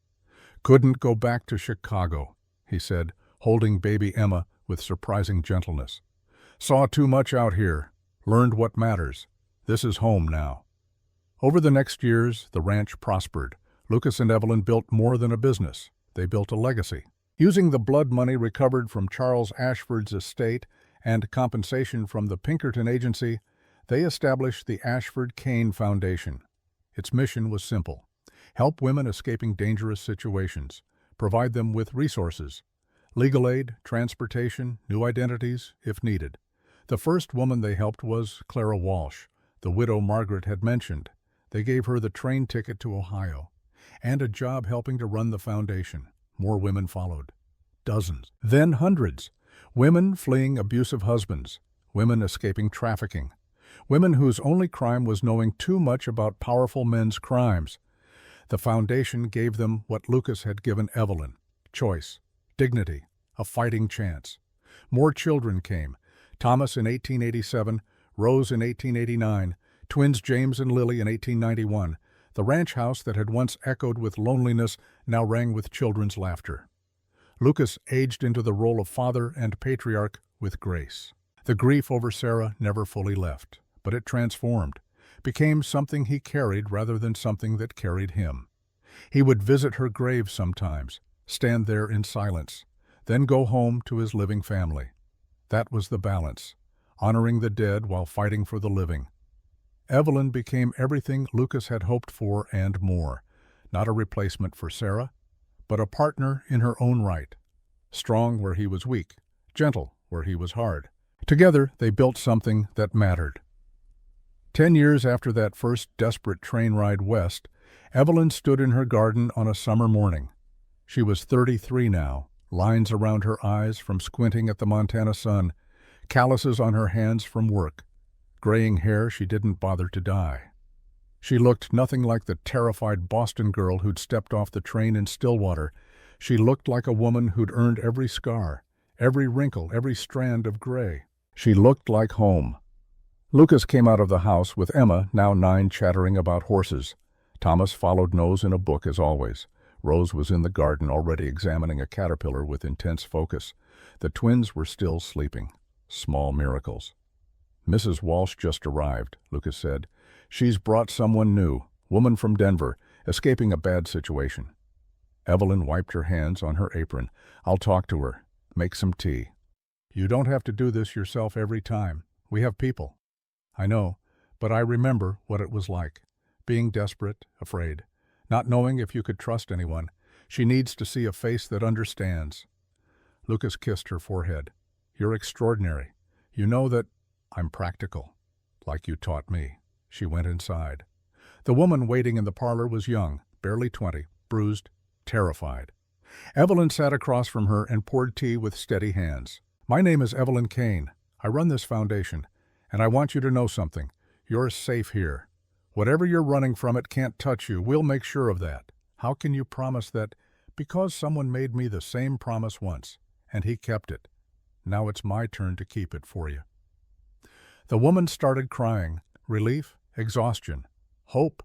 "Couldn't go back to Chicago," he said, holding baby Emma with surprising gentleness. "Saw too much out here. Learned what matters. This is home now." Over the next years, the ranch prospered. Lucas and Evelyn built more than a business. They built a legacy. Using the blood money recovered from Charles Ashford's estate and compensation from the Pinkerton Agency, they established the Ashford Kane Foundation. Its mission was simple: help women escaping dangerous situations, provide them with resources, legal aid, transportation, new identities, if needed. The first woman they helped was Clara Walsh, the widow Margaret had mentioned. They gave her the train ticket to Ohio and a job helping to run the foundation. More women followed. Dozens, then hundreds. Women fleeing abusive husbands, women escaping trafficking, women whose only crime was knowing too much about powerful men's crimes. The foundation gave them what Lucas had given Evelyn: choice, dignity, a fighting chance. More children came: Thomas in 1887, Rose in 1889, twins James and Lily in 1891. The ranch house that had once echoed with loneliness now rang with children's laughter. Lucas aged into the role of father and patriarch with grace. The grief over Sarah never fully left, but it transformed, became something he carried rather than something that carried him. He would visit her grave sometimes, stand there in silence, then go home to his living family. That was the balance, honoring the dead while fighting for the living. Evelyn became everything Lucas had hoped for and more, not a replacement for Sarah, but a partner in her own right, strong where he was weak, gentle where he was hard. Together they built something that mattered. 10 years after that first desperate train ride west, Evelyn stood in her garden on a summer morning. She was 33 now, lines around her eyes from squinting at the Montana sun, calluses on her hands from work, graying hair she didn't bother to dye. She looked nothing like the terrified Boston girl who'd stepped off the train in Stillwater. She looked like a woman who'd earned every scar, every wrinkle, every strand of gray. She looked like home. Lucas came out of the house with Emma, now 9, chattering about horses. Thomas followed nose in a book as always. Rose was in the garden already examining a caterpillar with intense focus. The twins were still sleeping. Small miracles. "Mrs. Walsh just arrived," Lucas said. "She's brought someone new, woman from Denver, escaping a bad situation." Evelyn wiped her hands on her apron. "I'll talk to her. Make some tea." "You don't have to do this yourself every time. We have people." "I know, but I remember what it was like. Being desperate, afraid, not knowing if you could trust anyone. She needs to see a face that understands." Lucas kissed her forehead. "You're extraordinary. You know that I'm practical, like you taught me." She went inside. The woman waiting in the parlor was young, barely 20, bruised, terrified. Evelyn sat across from her and poured tea with steady hands. "My name is Evelyn Kane. I run this foundation, and I want you to know something. You're safe here. Whatever you're running from, it can't touch you. We'll make sure of that. How can you promise that? Because someone made me the same promise once, and he kept it. Now it's my turn to keep it for you." The woman started crying. relief, exhaustion, hope.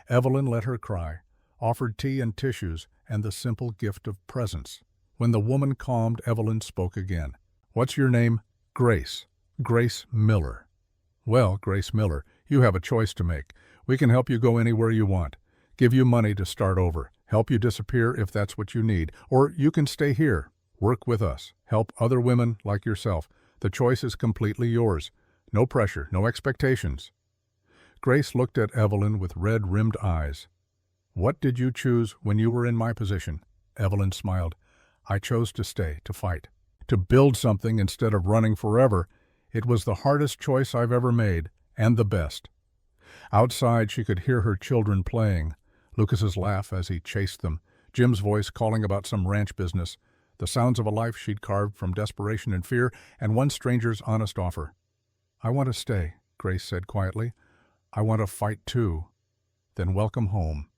Evelyn let her cry, offered tea and tissues, and the simple gift of presence. When the woman calmed, Evelyn spoke again. "What's your name?" "Grace. Grace Miller." "Well, Grace Miller, you have a choice to make. We can help you go anywhere you want, give you money to start over, help you disappear if that's what you need, or you can stay here, work with us, help other women like yourself. The choice is completely yours. No pressure, no expectations." Grace looked at Evelyn with red-rimmed eyes. "What did you choose when you were in my position?" Evelyn smiled. "I chose to stay, to fight, to build something instead of running forever. It was the hardest choice I've ever made, and the best." Outside, she could hear her children playing, Lucas's laugh as he chased them, Jim's voice calling about some ranch business, the sounds of a life she'd carved from desperation and fear, and one stranger's honest offer. "I want to stay," Grace said quietly. "I want to fight too. Then welcome home."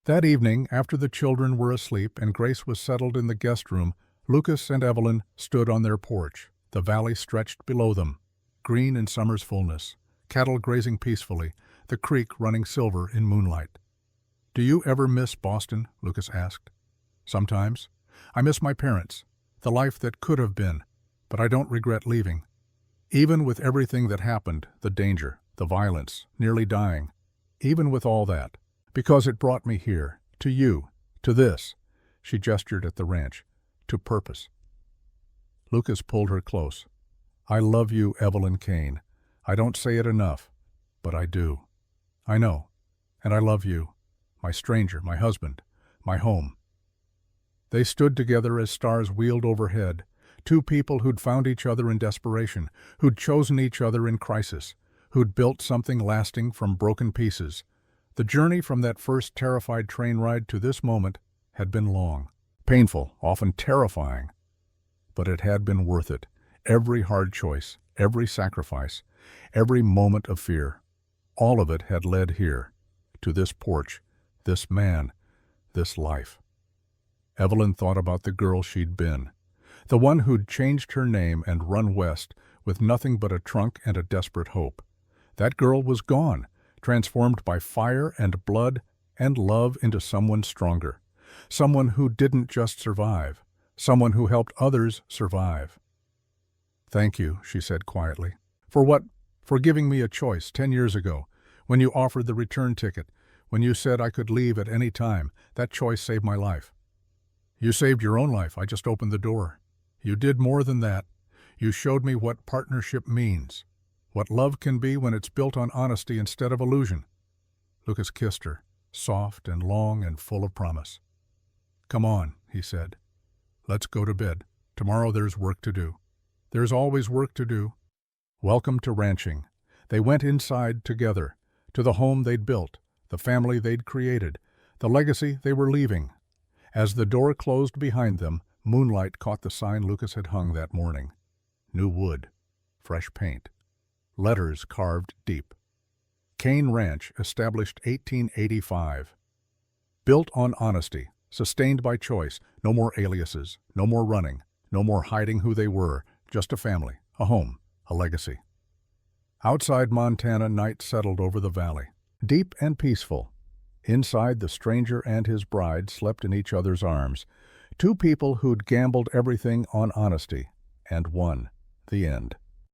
That evening, after the children were asleep and Grace was settled in the guest room, Lucas and Evelyn stood on their porch. The valley stretched below them, green in summer's fullness, cattle grazing peacefully, the creek running silver in moonlight. "Do you ever miss Boston?" Lucas asked. "Sometimes. I miss my parents, the life that could have been, but I don't regret leaving. Even with everything that happened, the danger, the violence, nearly dying, even with all that, because it brought me here, to you, to this," she gestured at the ranch, "to purpose." Lucas pulled her close. "I love you, Evelyn Kane. I don't say it enough, but I do. I know, and I love you, my stranger, my husband, my home." They stood together as stars wheeled overhead, two people who'd found each other in desperation, who'd chosen each other in crisis, who'd built something lasting from broken pieces. The journey from that first terrified train ride to this moment had been long, painful, often terrifying, but it had been worth it. Every hard choice, every sacrifice, every moment of fear, all of it had led here, to this porch, this man, this life. Evelyn thought about the girl she'd been, the one who'd changed her name and run west with nothing but a trunk and a desperate hope. That girl was gone, transformed by fire and blood and love into someone stronger, someone who didn't just survive, someone who helped others survive. "Thank you," she said quietly. "For what? For giving me a choice 10 years ago, when you offered the return ticket, when you said I could leave at any time. That choice saved my life." "You saved your own life. I just opened the door. You did more than that. You showed me what partnership means, what love can be when it's built on honesty instead of illusion." Lucas kissed her, soft and long and full of promise. "Come on," he said. "Let's go to bed. Tomorrow there's work to do. There's always work to do." Welcome to ranching. They went inside together, to the home they'd built, the family they'd created, the legacy they were leaving. As the door closed behind them, moonlight caught the sign Lucas had hung that morning. New wood, fresh paint, letters carved deep. Kane Ranch, established 1885. Built on honesty, sustained by choice, no more aliases, no more running, no more hiding who they were, just a family, a home, a legacy. Outside Montana, night settled over the valley, deep and peaceful. Inside, the stranger and his bride slept in each other's arms, two people who'd gambled everything on honesty, and won. The end.